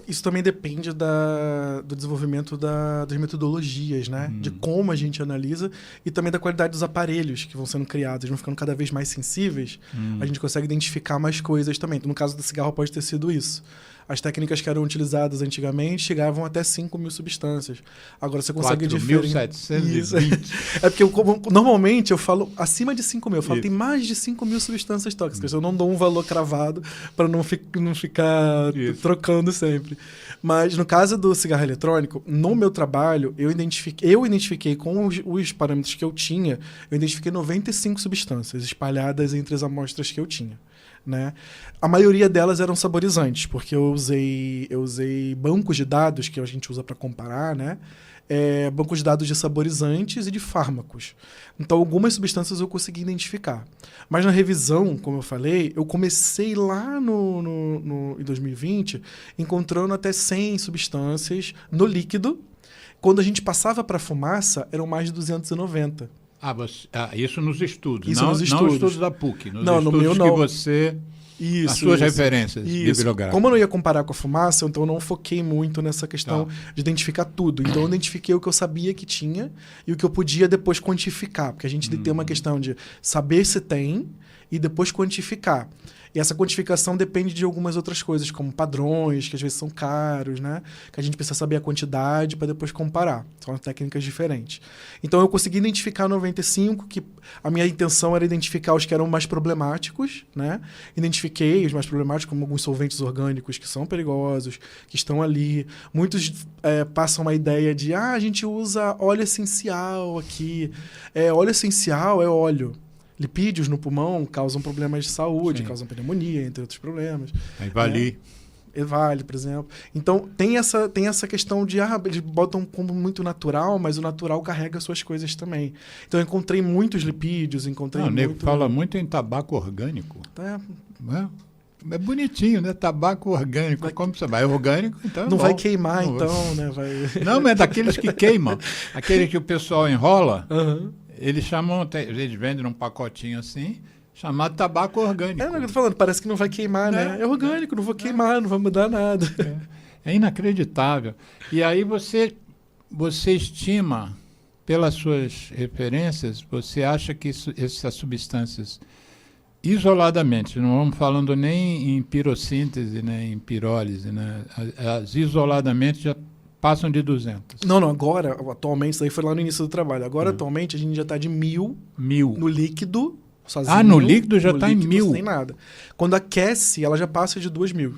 isso também depende do desenvolvimento das metodologias, né? De como a gente analisa e também da qualidade dos aparelhos que vão sendo criados. Eles vão ficando cada vez mais sensíveis, a gente consegue identificar mais coisas também. Então, no caso do cigarro pode ter sido isso. As técnicas que eram utilizadas antigamente chegavam até 5.000 substâncias. Agora você consegue diferenciar. 4.720. É porque normalmente eu falo acima de 5.000. Eu falo tem mais de 5.000 substâncias tóxicas. Eu não dou um valor cravado para não ficar trocando sempre. Mas no caso do cigarro eletrônico, no meu trabalho, eu identifiquei com os parâmetros que eu tinha, eu identifiquei 95 substâncias espalhadas entre as amostras que eu tinha. Né? A maioria delas eram saborizantes, porque eu usei bancos de dados que a gente usa para comparar, né? Bancos de dados de saborizantes e de fármacos. Então, algumas substâncias eu consegui identificar. Mas na revisão, como eu falei, eu comecei lá em 2020, encontrando até 100 substâncias no líquido. Quando a gente passava para a fumaça, eram mais de 290. Isso nos estudos, isso não nos estudos. Não estudos da PUC, nos não, estudos no meu, não. Que você... as suas referências bibliográficas. Como eu não ia comparar com a fumaça, então eu não foquei muito nessa questão de identificar tudo. Então eu identifiquei o que eu sabia que tinha e o que eu podia depois quantificar, porque a gente tem uma questão de saber se tem e depois quantificar. E essa quantificação depende de algumas outras coisas, como padrões, que às vezes são caros, né? Que a gente precisa saber a quantidade para depois comparar. São técnicas diferentes. Então, eu consegui identificar 95, que a minha intenção era identificar os que eram mais problemáticos, né? Identifiquei os mais problemáticos, como alguns solventes orgânicos que são perigosos, que estão ali. Muitos passam uma ideia de, a gente usa óleo essencial aqui. Óleo essencial é óleo. Lipídios no pulmão causam problemas de saúde, causam pneumonia, entre outros problemas. Aí vale. Vale, por exemplo. Então, tem essa questão de, eles botam como muito natural, mas o natural carrega suas coisas também. Então, eu encontrei muitos lipídios, O nego fala muito em tabaco orgânico. É bonitinho, né? Tabaco orgânico. Como você vai? É orgânico, então. Não vai queimar, então, né? Não, mas é daqueles que queimam. Aquele que o pessoal enrola. Eles chamam, eles vendem num pacotinho assim, chamado tabaco orgânico. É o que eu tô falando, parece que não vai queimar, né? É orgânico, não vou queimar, não vai mudar nada. É inacreditável. E aí você estima, pelas suas referências, você acha que essas substâncias, isoladamente, não vamos falando nem em pirossíntese, nem em pirólise, né? As isoladamente já passam de 200. Não, agora, atualmente, isso aí foi lá no início do trabalho. Agora, atualmente, a gente já está de 1.000 no líquido, sozinho. No líquido já está em 1.000? Sem nada. Quando aquece, ela já passa de 2.000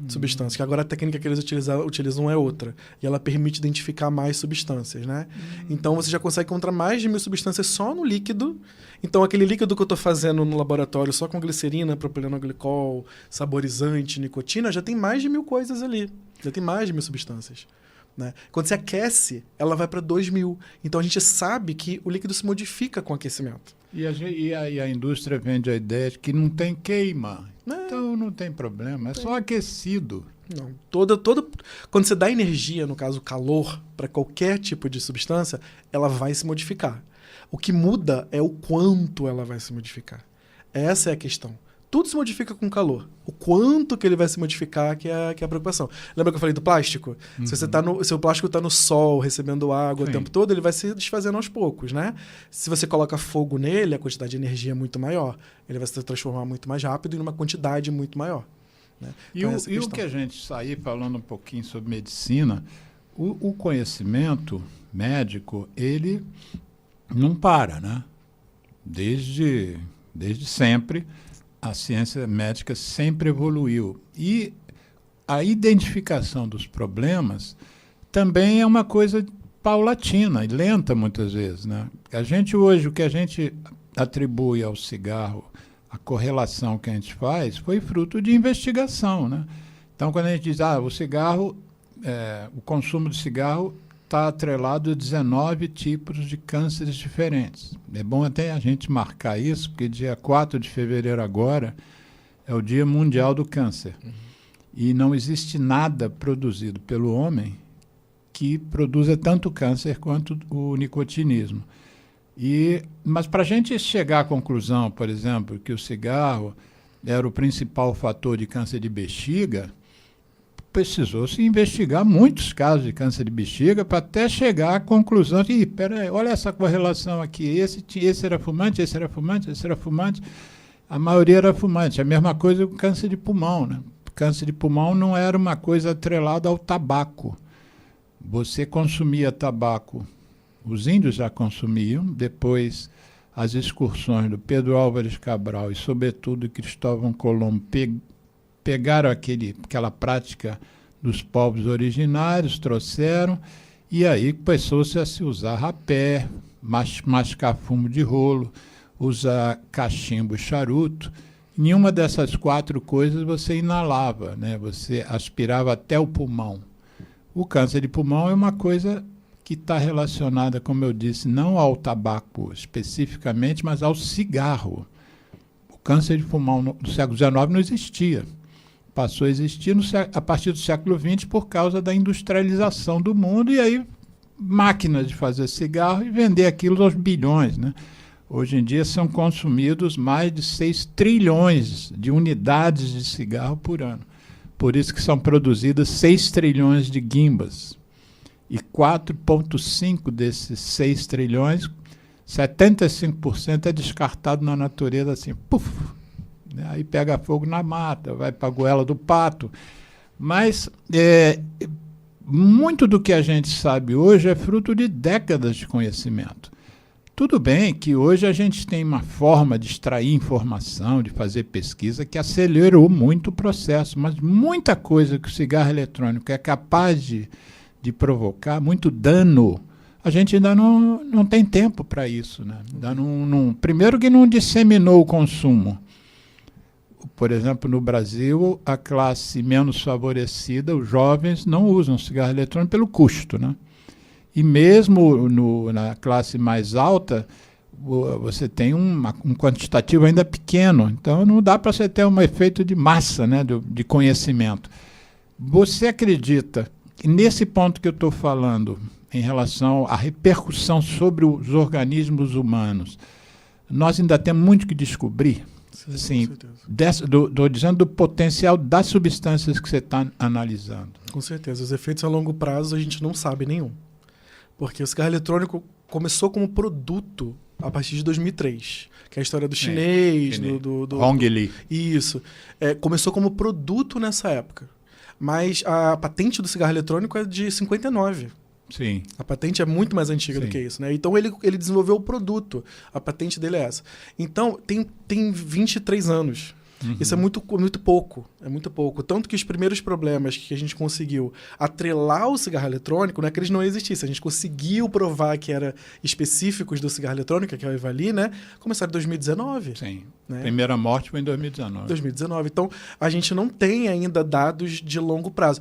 substâncias, que agora a técnica que eles utilizam é outra. E ela permite identificar mais substâncias, né? Então, você já consegue encontrar mais de 1.000 substâncias só no líquido. Então, aquele líquido que eu estou fazendo no laboratório só com glicerina, propilenoglicol, saborizante, nicotina, já tem mais de 1.000 coisas ali. Já tem mais de 1.000 substâncias. né? Quando você aquece, ela vai para 2.000. Então a gente sabe que o líquido se modifica com o aquecimento. E a indústria vende a ideia de que não tem queima. Então não tem problema, é só aquecido. Não. Quando você dá energia, no caso calor, para qualquer tipo de substância, ela vai se modificar. O que muda é o quanto ela vai se modificar. Essa é a questão. Tudo se modifica com calor. O quanto que ele vai se modificar que é a preocupação. Lembra que eu falei do plástico? Uhum. Se o plástico está no sol, recebendo água o tempo todo, ele vai se desfazendo aos poucos, né? Se você coloca fogo nele, a quantidade de energia é muito maior. Ele vai se transformar muito mais rápido e numa quantidade muito maior. Né? Então, e o que a gente sair falando um pouquinho sobre medicina, o conhecimento médico, ele não para, né? Desde sempre, a ciência médica sempre evoluiu. E a identificação dos problemas também é uma coisa paulatina e lenta, muitas vezes, né? A gente hoje, o que a gente atribui ao cigarro, a correlação que a gente faz, foi fruto de investigação, né? Então, quando a gente diz, o cigarro, o consumo de cigarro está atrelado a 19 tipos de cânceres diferentes. É bom até a gente marcar isso, porque dia 4 de fevereiro agora é o Dia Mundial do Câncer. Uhum. E não existe nada produzido pelo homem que produza tanto câncer quanto o nicotinismo. Mas para a gente chegar à conclusão, por exemplo, que o cigarro era o principal fator de câncer de bexiga, precisou se investigar muitos casos de câncer de bexiga para até chegar à conclusão de, peraí, olha essa correlação aqui, esse era fumante, esse era fumante, esse era fumante, a maioria era fumante. A mesma coisa com câncer de pulmão, né? Câncer de pulmão não era uma coisa atrelada ao tabaco. Você consumia tabaco, os índios já consumiam, depois as excursões do Pedro Álvares Cabral e, sobretudo, Cristóvão Colombo pegaram aquela prática dos povos originários, trouxeram, e aí começou-se a se usar rapé, mascar fumo de rolo, usar cachimbo e charuto. Nenhuma dessas 4 coisas você inalava, né? Você aspirava até o pulmão. O câncer de pulmão é uma coisa que está relacionada, como eu disse, não ao tabaco especificamente, mas ao cigarro. O câncer de pulmão no século XIX não existia. Passou a existir a partir do século XX por causa da industrialização do mundo, e aí máquinas de fazer cigarro e vender aquilo aos bilhões, né? Hoje em dia são consumidos mais de 6 trilhões de unidades de cigarro por ano. Por isso que são produzidas 6 trilhões de guimbas. E 4,5 desses 6 trilhões, 75% é descartado na natureza assim, puf! Aí pega fogo na mata, vai para a goela do pato. Mas muito do que a gente sabe hoje é fruto de décadas de conhecimento. Tudo bem que hoje a gente tem uma forma de extrair informação, de fazer pesquisa, que acelerou muito o processo, mas muita coisa que o cigarro eletrônico é capaz de provocar, muito dano, a gente ainda não tem tempo para isso, né? Ainda primeiro que não disseminou o consumo. Por exemplo, no Brasil, a classe menos favorecida, os jovens, não usam cigarro eletrônico pelo custo, né? E mesmo na classe mais alta, você tem um quantitativo ainda pequeno. Então, não dá para você ter um efeito de massa, né, de conhecimento. Você acredita que nesse ponto que eu estou falando, em relação à repercussão sobre os organismos humanos, nós ainda temos muito que descobrir? Sim, estou dizendo do potencial das substâncias que você está analisando. Com certeza. Os efeitos a longo prazo a gente não sabe nenhum. Porque o cigarro eletrônico começou como produto a partir de 2003, que é a história do chinês, do Hong Li. Isso. Começou como produto nessa época. Mas a patente do cigarro eletrônico é de 59. Sim. A patente é muito mais antiga do que isso, né? Então ele desenvolveu o produto. A patente dele é essa. Então tem 23 anos. Uhum. Isso é muito pouco. É muito pouco. Tanto que os primeiros problemas que a gente conseguiu atrelar o cigarro eletrônico não é que eles não existissem. A gente conseguiu provar que eram específicos do cigarro eletrônico, que é o EVALI, né? Começaram em 2019. Sim. Né? Primeira morte foi em 2019. 2019. Então, a gente não tem ainda dados de longo prazo.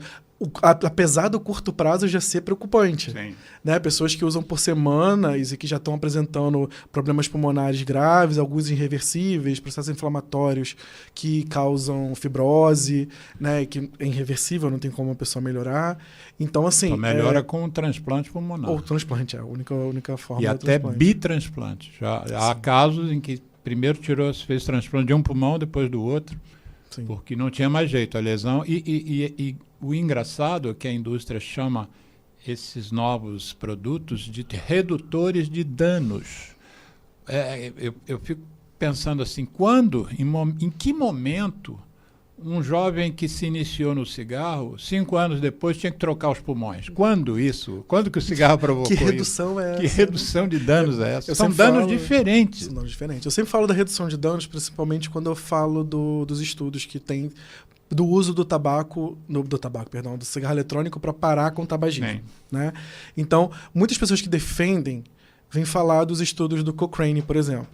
apesar do curto prazo já ser preocupante. Sim. Né? Pessoas que usam por semanas e que já estão apresentando problemas pulmonares graves, alguns irreversíveis, processos inflamatórios que causam fibrose, né? Que é irreversível, não tem como a pessoa melhorar. Então, assim... Então melhora com o transplante pulmonar. Ou transplante, é a única forma. E até bitransplante. Já há casos em que primeiro fez transplante de um pulmão, depois do outro, Sim. porque não tinha mais jeito, a lesão. E o engraçado é que a indústria chama esses novos produtos de redutores de danos. Eu fico pensando assim, em que momento um jovem que se iniciou no cigarro, 5 anos depois tinha que trocar os pulmões? Quando que o cigarro provocou Que redução isso? é essa? Que redução de danos é essa? São danos diferentes. São danos diferentes. Eu sempre falo da redução de danos, principalmente quando eu falo dos estudos que tem do uso do do cigarro eletrônico para parar com o tabagismo. Né? Então, muitas pessoas que defendem vem falar dos estudos do Cochrane, por exemplo,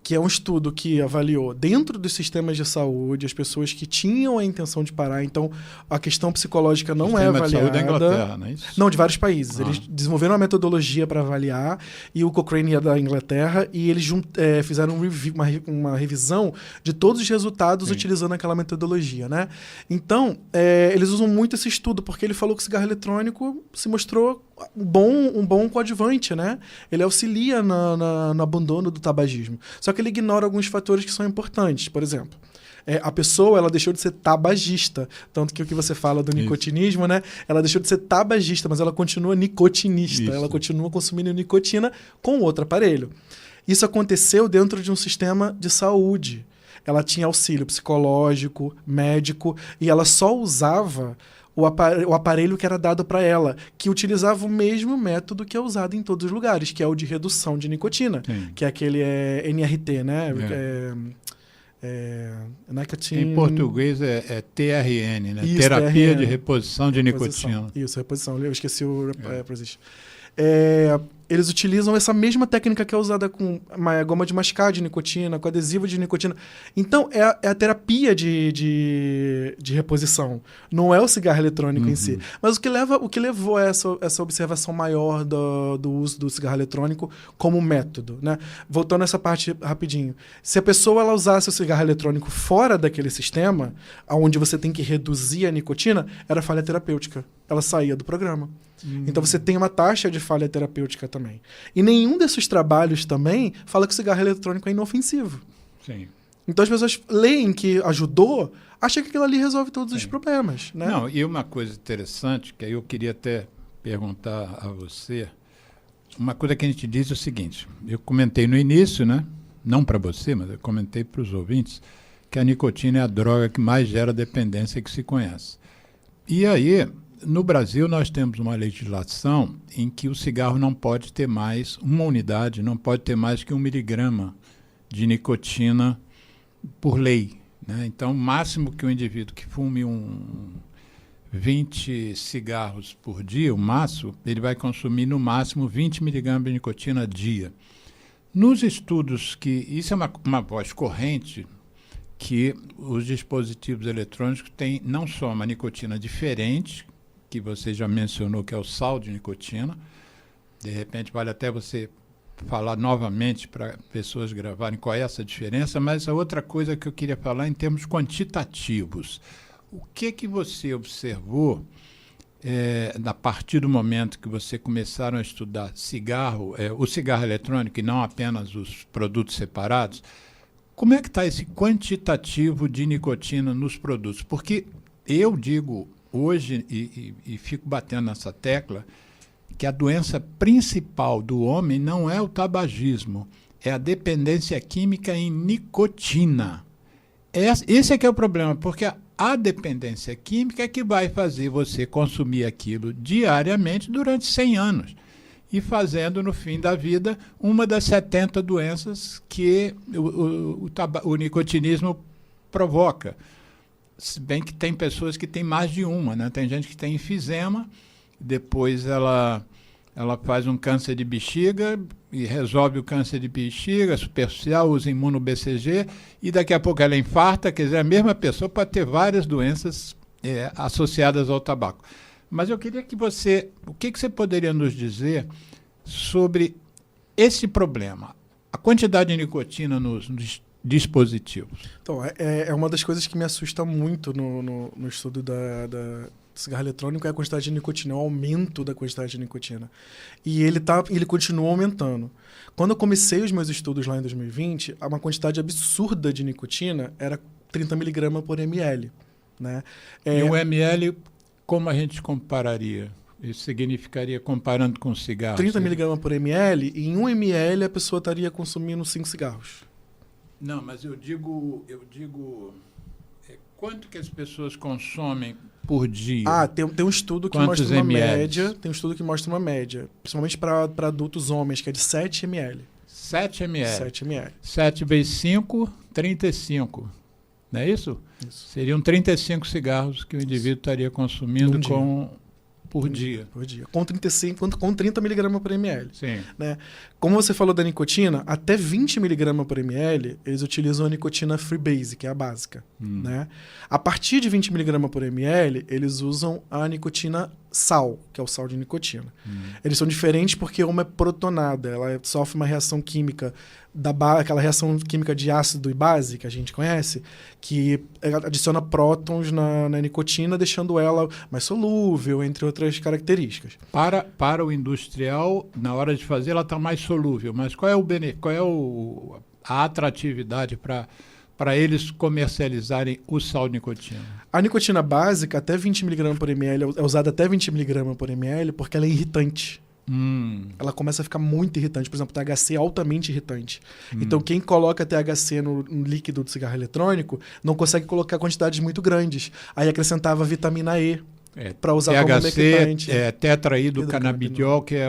que é um estudo que avaliou dentro dos sistemas de saúde as pessoas que tinham a intenção de parar. Então, a questão psicológica não é avaliada. Sistema de saúde da Inglaterra, não é isso? Não, de vários países. Eles desenvolveram uma metodologia para avaliar, e o Cochrane é da Inglaterra, e eles fizeram uma revisão de todos os resultados utilizando aquela metodologia, né? Então, eles usam muito esse estudo, porque ele falou que o cigarro eletrônico se mostrou um bom coadjuvante, né? Ele auxilia no abandono do tabagismo. Só que ele ignora alguns fatores que são importantes. Por exemplo, a pessoa ela deixou de ser tabagista. Tanto que o que você fala do nicotinismo, né? Ela deixou de ser tabagista, mas ela continua nicotinista. Isso. Ela continua consumindo nicotina com outro aparelho. Isso aconteceu dentro de um sistema de saúde. Ela tinha auxílio psicológico, médico, e ela só usava o aparelho que era dado para ela, que utilizava o mesmo método que é usado em todos os lugares, que é o de redução de nicotina, que é aquele NRT, né? Nicotine... Em português é TRN, né? Isso, Terapia TRN. De reposição de nicotina. Isso, reposição. Eu esqueci o preposition. Eles utilizam essa mesma técnica que é usada com a goma de mascar de nicotina, com adesivo de nicotina. Então, é a terapia de reposição. Não é o cigarro eletrônico em si. Mas o que levou a essa observação maior do uso do cigarro eletrônico como método, né? Voltando a essa parte rapidinho. Se a pessoa ela usasse o cigarro eletrônico fora daquele sistema, onde você tem que reduzir a nicotina, era falha terapêutica. Ela saía do programa. Então você tem uma taxa de falha terapêutica também. E nenhum desses trabalhos também fala que o cigarro eletrônico é inofensivo. Sim. Então as pessoas leem que ajudou, acham que aquilo ali resolve todos os problemas. Né? Não, e uma coisa interessante, que aí eu queria até perguntar a você, uma coisa que a gente diz é o seguinte, eu comentei no início, né? Não para você, mas eu comentei para os ouvintes, que a nicotina é a droga que mais gera dependência que se conhece. E aí... No Brasil, nós temos uma legislação em que o cigarro não pode ter mais, uma unidade, não pode ter mais que 1 miligrama de nicotina por lei. Né? Então, o máximo que o indivíduo que fume 20 cigarros por dia, o máximo, ele vai consumir no máximo 20 miligramas de nicotina dia. Nos estudos isso é uma voz corrente, que os dispositivos eletrônicos têm não só uma nicotina diferente, que você já mencionou, que é o sal de nicotina. De repente, vale até você falar novamente para pessoas gravarem qual é essa diferença, mas a outra coisa que eu queria falar em termos quantitativos. O que você observou a partir do momento que você começaram a estudar o cigarro eletrônico e não apenas os produtos separados? Como é que está esse quantitativo de nicotina nos produtos? Porque eu digo... Hoje, e fico batendo nessa tecla, que a doença principal do homem não é o tabagismo, é a dependência química em nicotina. Esse é que é o problema, porque a dependência química é que vai fazer você consumir aquilo diariamente durante 100 anos e fazendo, no fim da vida, uma das 70 doenças que o nicotinismo provoca. Se bem que tem pessoas que têm mais de uma, né? Tem gente que tem enfisema, depois ela faz um câncer de bexiga e resolve o câncer de bexiga superficial, usa imuno-BCG e daqui a pouco ela infarta. Quer dizer, a mesma pessoa pode ter várias doenças associadas ao tabaco. Mas eu queria que o que você poderia nos dizer sobre esse problema, a quantidade de nicotina nos dispositivos? Então, é uma das coisas que me assusta muito no estudo do cigarro eletrônico, é a quantidade de nicotina, o aumento da quantidade de nicotina. E ele continua aumentando. Quando eu comecei os meus estudos lá em 2020, uma quantidade absurda de nicotina era 30 mg por ml. Né? E o ml, como a gente compararia? Isso significaria comparando com cigarro? 30 mg por ml, e em 1 ml a pessoa estaria consumindo 5 cigarros. Não, mas eu digo quanto que as pessoas consomem por dia? Tem um estudo que mostra uma média. Tem um estudo que mostra uma média, principalmente para adultos homens, que é de 7 ml. 7 ml. 7 ml. 7 vezes 5, 35. Não é isso? Isso. Seriam 35 cigarros que o indivíduo estaria consumindo por dia. Por dia. Com 30 mg por ml. Sim. Né? Como você falou da nicotina, até 20 mg por ml, eles utilizam a nicotina freebase, que é a básica. Né? A partir de 20 mg por ml, eles usam a nicotina sal, que é o sal de nicotina. Eles são diferentes porque uma é protonada, ela sofre uma reação química, aquela reação química de ácido e base que a gente conhece, que adiciona prótons na nicotina, deixando ela mais solúvel, entre outras características. Para o industrial, na hora de fazer, ela está mais solúvel, mas qual é a atratividade para eles comercializarem o sal de nicotina? A nicotina básica, até 20 mg por ml, é usada até 20 mg por ml porque ela é irritante. Ela começa a ficar muito irritante. Por exemplo, o THC é altamente irritante. Então, quem coloca THC no líquido do cigarro eletrônico não consegue colocar quantidades muito grandes. Aí acrescentava vitamina E para usar THC, como humectante. Tetraído canabidiol, que é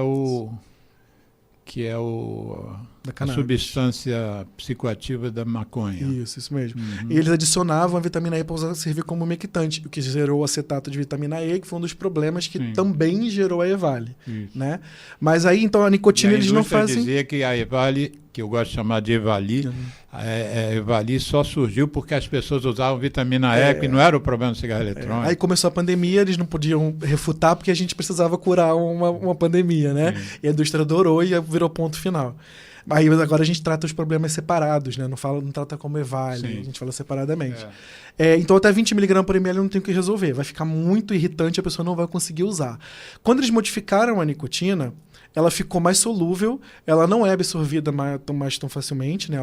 a substância psicoativa da maconha. Isso mesmo. E eles adicionavam a vitamina E para servir como umectante, o que gerou o acetato de vitamina E, que foi um dos problemas que também gerou a EVALI. Né? Mas aí, então, a nicotina eles não fazem... dizer que a EVALI, que eu gosto de chamar de EVALI, a EVALI só surgiu porque as pessoas usavam vitamina E, que não era o problema do cigarro eletrônico. Aí começou a pandemia, eles não podiam refutar porque a gente precisava curar uma pandemia, né? E a indústria adorou e virou ponto final. Aí agora a gente trata os problemas separados, né? Não trata como EVALI, a gente fala separadamente. Então até 20 mg por ml não tem o que resolver. Vai ficar muito irritante, a pessoa não vai conseguir usar. Quando eles modificaram a nicotina, ela ficou mais solúvel, ela não é absorvida mais tão facilmente, né?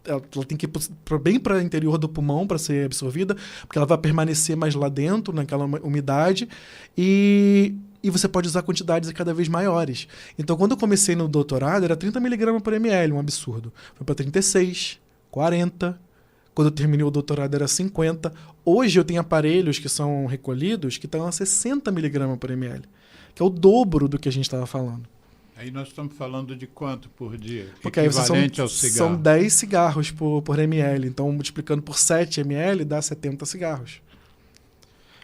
Ela tem que ir bem para o interior do pulmão para ser absorvida, porque ela vai permanecer mais lá dentro, naquela umidade, e você pode usar quantidades cada vez maiores. Então, quando eu comecei no doutorado, era 30 mg por ml, um absurdo. Foi para 36, 40. Quando eu terminei o doutorado, era 50. Hoje, eu tenho aparelhos que são recolhidos que estão a 60 mg por ml, que é o dobro do que a gente estava falando. Aí nós estamos falando de quanto por dia? Porque equivalente ao cigarro. São 10 cigarros por ml. Então, multiplicando por 7 ml, dá 70 cigarros.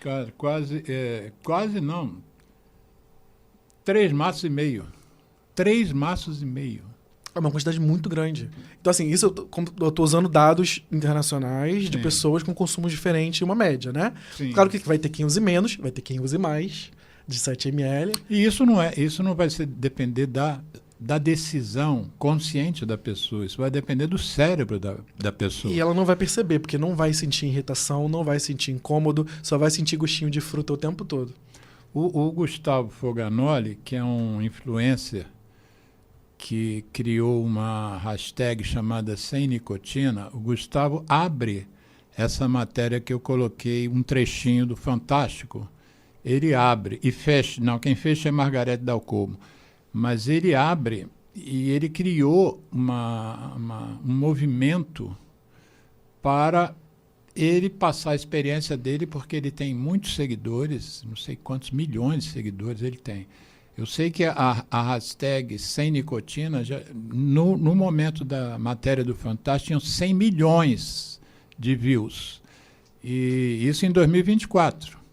Cara, quase não. 3 maços e meio. 3 maços e meio. É uma quantidade muito grande. Então, assim, isso eu estou usando dados internacionais de pessoas com consumo diferente, uma média, né? Sim. Claro que vai ter quem use menos, vai ter quem use mais, de 7 ml. E isso não vai depender da decisão consciente da pessoa. Isso vai depender do cérebro da pessoa. E ela não vai perceber, porque não vai sentir irritação, não vai sentir incômodo, só vai sentir gostinho de fruta o tempo todo. O Gustavo Foganoli, que é um influencer que criou uma hashtag chamada Sem Nicotina, o Gustavo abre essa matéria que eu coloquei, um trechinho do Fantástico. Ele abre e fecha. Não, quem fecha é Margarete Dalcomo. Mas ele abre e ele criou um movimento para ele passar a experiência dele, porque ele tem muitos seguidores, não sei quantos milhões de seguidores ele tem. Eu sei que a hashtag Sem Nicotina, no momento da matéria do Fantástico, tinham 100 milhões de views. E isso em 2024.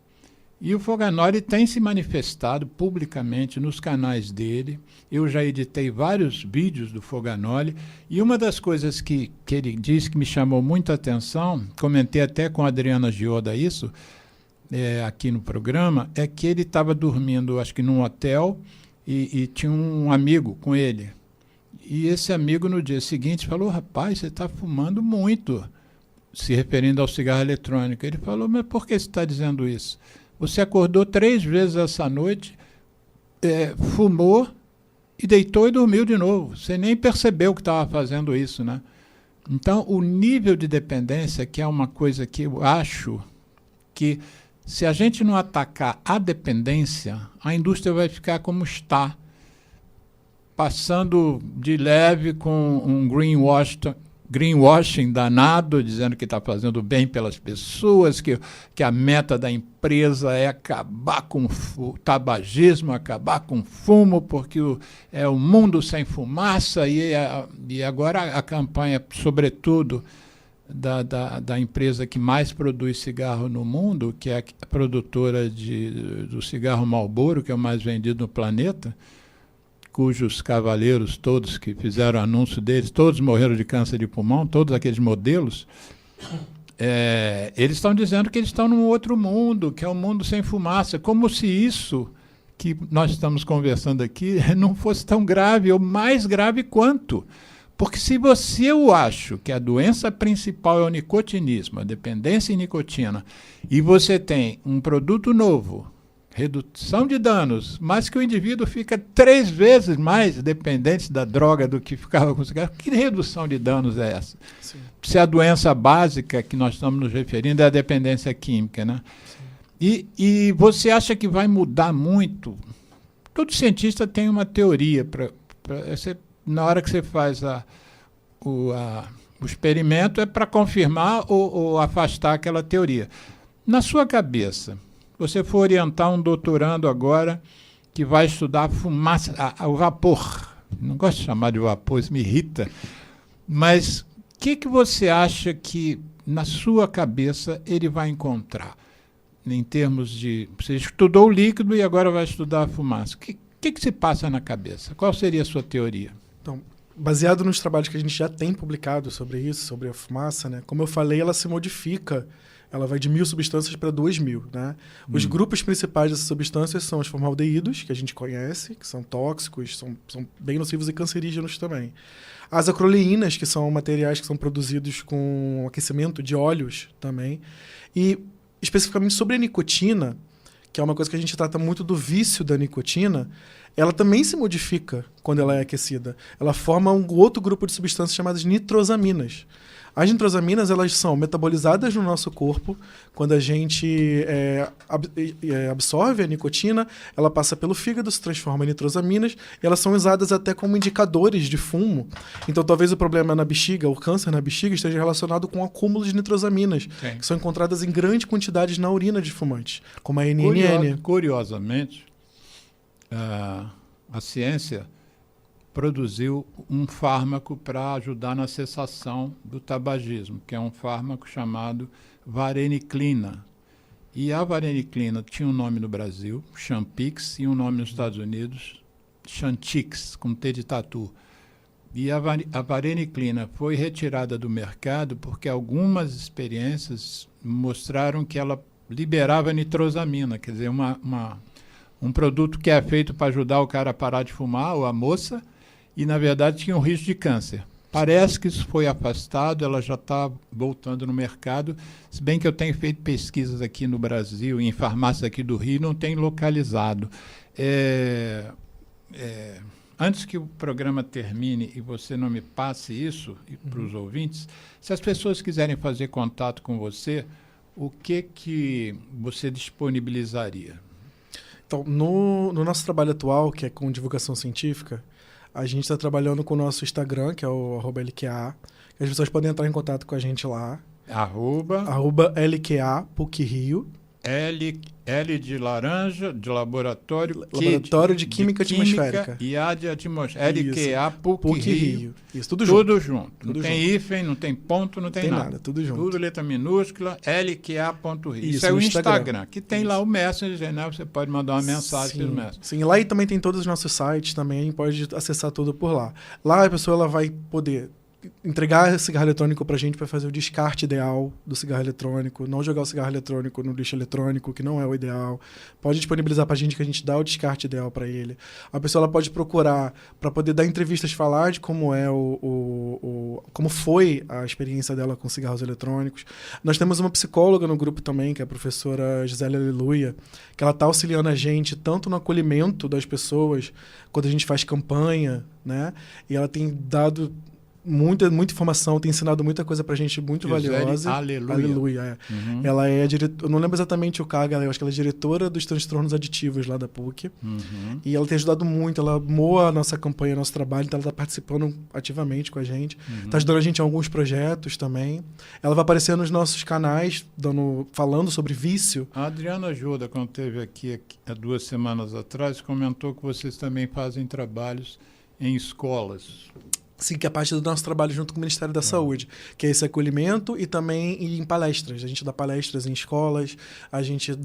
E o Foganoli tem se manifestado publicamente nos canais dele. Eu já editei vários vídeos do Foganoli. E uma das coisas que ele disse que me chamou muita atenção, comentei até com a Adriana Gioda isso, aqui no programa, é que ele estava dormindo, acho que num hotel, e tinha um amigo com ele. E esse amigo, no dia seguinte, falou: rapaz, você está fumando muito, se referindo ao cigarro eletrônico. Ele falou: mas por que você está dizendo isso? Você acordou 3 vezes essa noite, fumou e deitou e dormiu de novo. Você nem percebeu que estava fazendo isso, né? Então, o nível de dependência, que é uma coisa que eu acho que, se a gente não atacar a dependência, a indústria vai ficar como está, passando de leve com um greenwashing danado, dizendo que está fazendo bem pelas pessoas, que a meta da empresa é acabar com o tabagismo, acabar com o fumo, porque é o mundo sem fumaça, e agora a campanha, sobretudo, da empresa que mais produz cigarro no mundo, que é a produtora do cigarro Marlboro, que é o mais vendido no planeta, cujos cavaleiros todos que fizeram anúncio deles, todos morreram de câncer de pulmão, todos aqueles modelos, eles estão dizendo que eles estão num outro mundo, que é um mundo sem fumaça, como se isso que nós estamos conversando aqui não fosse tão grave, ou mais grave quanto. Porque se eu acho que a doença principal é o nicotinismo, a dependência em nicotina, e você tem um produto novo, redução de danos, mas que o indivíduo fica 3 vezes mais dependente da droga do que ficava com o cigarro, que redução de danos é essa? Sim. Se a doença básica que nós estamos nos referindo é a dependência química, né? E você acha que vai mudar muito? Todo cientista tem uma teoria na hora que você faz o experimento, é para confirmar ou afastar aquela teoria. Na sua cabeça, você for orientar um doutorando agora que vai estudar a fumaça, o vapor. Não gosto de chamar de vapor, isso me irrita. Mas o que você acha que, na sua cabeça, ele vai encontrar? Em termos de... Você estudou o líquido e agora vai estudar a fumaça. O que se passa na cabeça? Qual seria a sua teoria? Então, baseado nos trabalhos que a gente já tem publicado sobre isso, sobre a fumaça, né? Como eu falei, ela se modifica. Ela vai de 1.000 substâncias para 2.000, né? Os grupos principais dessas substâncias são os formaldeídos, que a gente conhece, que são tóxicos, são bem nocivos e cancerígenos também. As acroleínas, que são materiais que são produzidos com aquecimento de óleos também. E, especificamente sobre a nicotina, que é uma coisa que a gente trata muito do vício da nicotina, ela também se modifica quando ela é aquecida. Ela forma um outro grupo de substâncias chamadas nitrosaminas. As nitrosaminas, elas são metabolizadas no nosso corpo. Quando a gente absorve a nicotina, ela passa pelo fígado, se transforma em nitrosaminas, e elas são usadas até como indicadores de fumo. Então, talvez o problema na bexiga, o câncer na bexiga, esteja relacionado com o acúmulo de nitrosaminas, que são encontradas em grandes quantidades na urina de fumantes, como a NNN. Curiosamente, a ciência produziu um fármaco para ajudar na cessação do tabagismo, que é um fármaco chamado vareniclina. E a vareniclina tinha um nome no Brasil, Champix, e um nome nos Estados Unidos, Chantix, com T de tatu. E a vareniclina foi retirada do mercado porque algumas experiências mostraram que ela liberava nitrosamina, quer dizer, um produto que é feito para ajudar o cara a parar de fumar, ou a moça, e, na verdade, tinha um risco de câncer. Parece que isso foi afastado, ela já está voltando no mercado, se bem que eu tenho feito pesquisas aqui no Brasil, em farmácias aqui do Rio, não tem localizado. Antes que o programa termine e você não me passe isso para os ouvintes, se as pessoas quiserem fazer contato com você, o que você disponibilizaria? Então, no nosso trabalho atual, que é com divulgação científica, a gente está trabalhando com o nosso Instagram, que é o @LQA. As pessoas podem entrar em contato com a gente lá. @LQA PUC Rio. L de laranja, de laboratório. Laboratório de Química Atmosférica. E A de atmosfera. LQA PUC Rio. Isso, tudo junto. Tudo junto. Não tem hífen, não tem ponto, não tem nada. Tudo junto. Tudo letra minúscula, LQA.rio. Isso é o Instagram, que tem lá o Messenger, né? Você pode mandar uma mensagem pelo Messenger. Sim, lá e também tem todos os nossos sites também, pode acessar tudo por lá. Lá a pessoa ela vai poder entregar cigarro eletrônico pra gente para fazer o descarte ideal do cigarro eletrônico, não jogar o cigarro eletrônico no lixo eletrônico, que não é o ideal. Pode disponibilizar pra gente que a gente dá o descarte ideal para ele. A pessoa ela pode procurar para poder dar entrevistas, falar de como é como foi a experiência dela com cigarros eletrônicos. Nós temos uma psicóloga no grupo também, que é a professora Gisele Aleluia, que ela está auxiliando a gente tanto no acolhimento das pessoas, quando a gente faz campanha, né? E ela tem dado muita informação, tem ensinado muita coisa pra gente muito valiosa. Aleluia. Uhum. Ela é eu não lembro exatamente o cargo, eu acho que ela é diretora dos transtornos aditivos lá da PUC. Uhum. E ela tem ajudado muito, ela amou a nossa campanha, nosso trabalho, então ela está participando ativamente com a gente. Está ajudando a gente em alguns projetos também. Ela vai aparecer nos nossos canais, falando sobre vício. A Adriana Ajuda, quando esteve aqui há 2 semanas atrás, comentou que vocês também fazem trabalhos em escolas. Sim, que é parte do nosso trabalho junto com o Ministério da Saúde, que é esse acolhimento e também em palestras. A gente dá palestras em escolas, a gente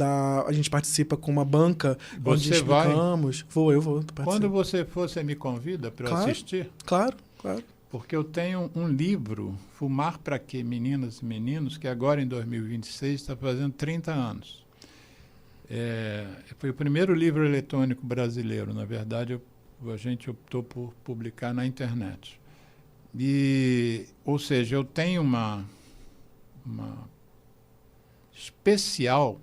participa com uma banca onde explicamos. Eu vou. Quando você for, você me convida para assistir? Claro. Porque eu tenho um livro, Fumar para Quê, Meninas e Meninos, que agora em 2026 está fazendo 30 anos. Foi o primeiro livro eletrônico brasileiro, na verdade, a gente optou por publicar na internet. Ou seja, eu tenho uma especial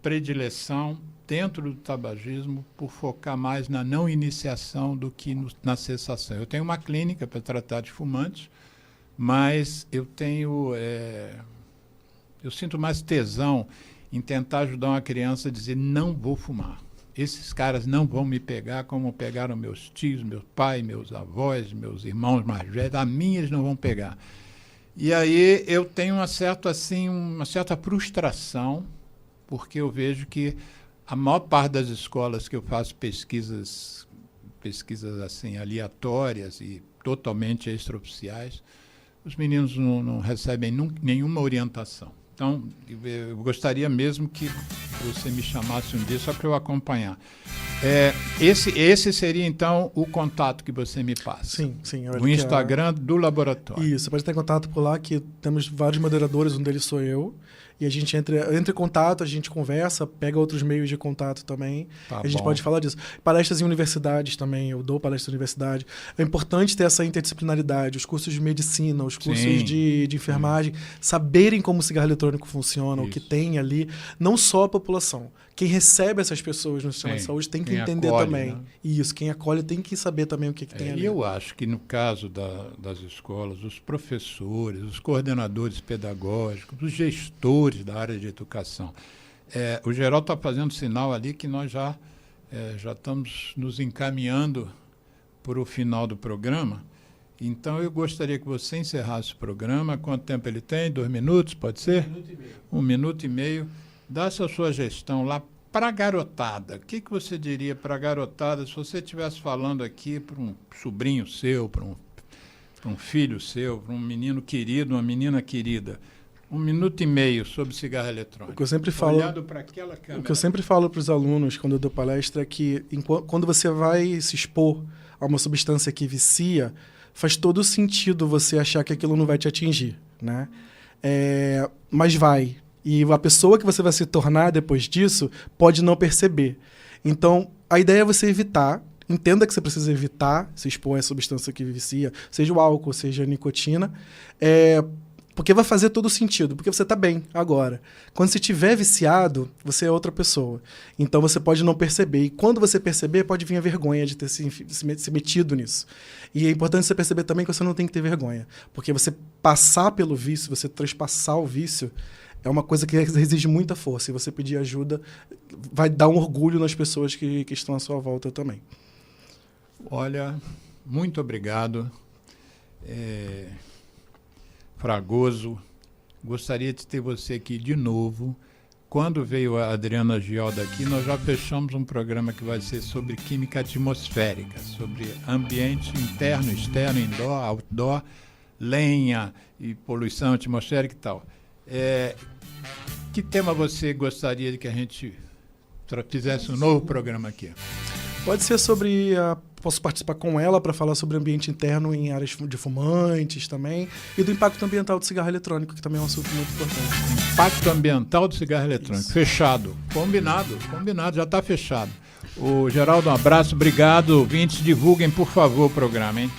predileção dentro do tabagismo por focar mais na não iniciação do que na cessação. Eu tenho uma clínica para tratar de fumantes, mas eu sinto mais tesão em tentar ajudar uma criança a dizer não vou fumar. Esses caras não vão me pegar como pegaram meus tios, meu pai, meus avós, meus irmãos mais velhos. A minha eles não vão pegar. E aí eu tenho uma certa frustração, porque eu vejo que a maior parte das escolas que eu faço pesquisas assim aleatórias e totalmente extraoficiais, os meninos não recebem nenhuma orientação. Então, eu gostaria mesmo que você me chamasse um dia só para eu acompanhar. Esse seria, então, o contato que você me passa. Sim. O Instagram do laboratório. Isso, você pode ter contato por lá, que temos vários moderadores, um deles sou eu. E a gente entra em contato, a gente conversa, pega outros meios de contato também. A gente pode falar disso. Palestras em universidades também, eu dou palestras em universidade. É importante ter essa interdisciplinaridade, os cursos de medicina, os cursos de enfermagem, saberem como o cigarro eletrônico funciona, o que tem ali. Não só a população. Quem recebe essas pessoas no sistema de saúde tem que entender acolhe, também. Né? Isso, quem acolhe tem que saber também o que tem ali. E eu acho que no caso das escolas, os professores, os coordenadores pedagógicos, os gestores da área de educação, o Geraldo está fazendo sinal ali que nós já estamos nos encaminhando para o final do programa. Então, eu gostaria que você encerrasse o programa. Quanto tempo ele tem? 2 minutos, pode ser? 1 minuto e meio. 1 minuto e meio. Dá essa sua gestão lá para a garotada. O que você diria para a garotada se você estivesse falando aqui para um sobrinho seu, para um filho seu, para um menino querido, uma menina querida? 1 minuto e meio sobre cigarro eletrônico. O que eu sempre falo, olhando para aquela câmera. O que eu sempre falo para os alunos quando eu dou palestra é que quando você vai se expor a uma substância que vicia, faz todo sentido você achar que aquilo não vai te atingir, né? Mas vai. E a pessoa que você vai se tornar depois disso pode não perceber. Então, a ideia é você evitar. Entenda que você precisa evitar se expor a substância que vicia, seja o álcool, seja a nicotina, porque vai fazer todo sentido, porque você está bem agora. Quando você estiver viciado, você é outra pessoa. Então, você pode não perceber. E quando você perceber, pode vir a vergonha de ter se metido nisso. E é importante você perceber também que você não tem que ter vergonha. Porque você passar pelo vício, você trespassar o vício, é uma coisa que exige muita força. E você pedir ajuda vai dar um orgulho nas pessoas que estão à sua volta também. Olha, muito obrigado. Fragoso. Gostaria de ter você aqui de novo. Quando veio a Adriana Gioda aqui, nós já fechamos um programa que vai ser sobre química atmosférica, sobre ambiente interno, externo, indoor, outdoor, lenha e poluição atmosférica e tal. Que tema você gostaria de que a gente fizesse um novo programa aqui? Pode ser posso participar com ela para falar sobre ambiente interno em áreas de fumantes também, e do impacto ambiental do cigarro eletrônico, que também é um assunto muito importante. Impacto ambiental do cigarro eletrônico. Isso. Fechado. Combinado, já está fechado. O Geraldo, um abraço, obrigado. Ouvintes, divulguem, por favor, o programa, hein?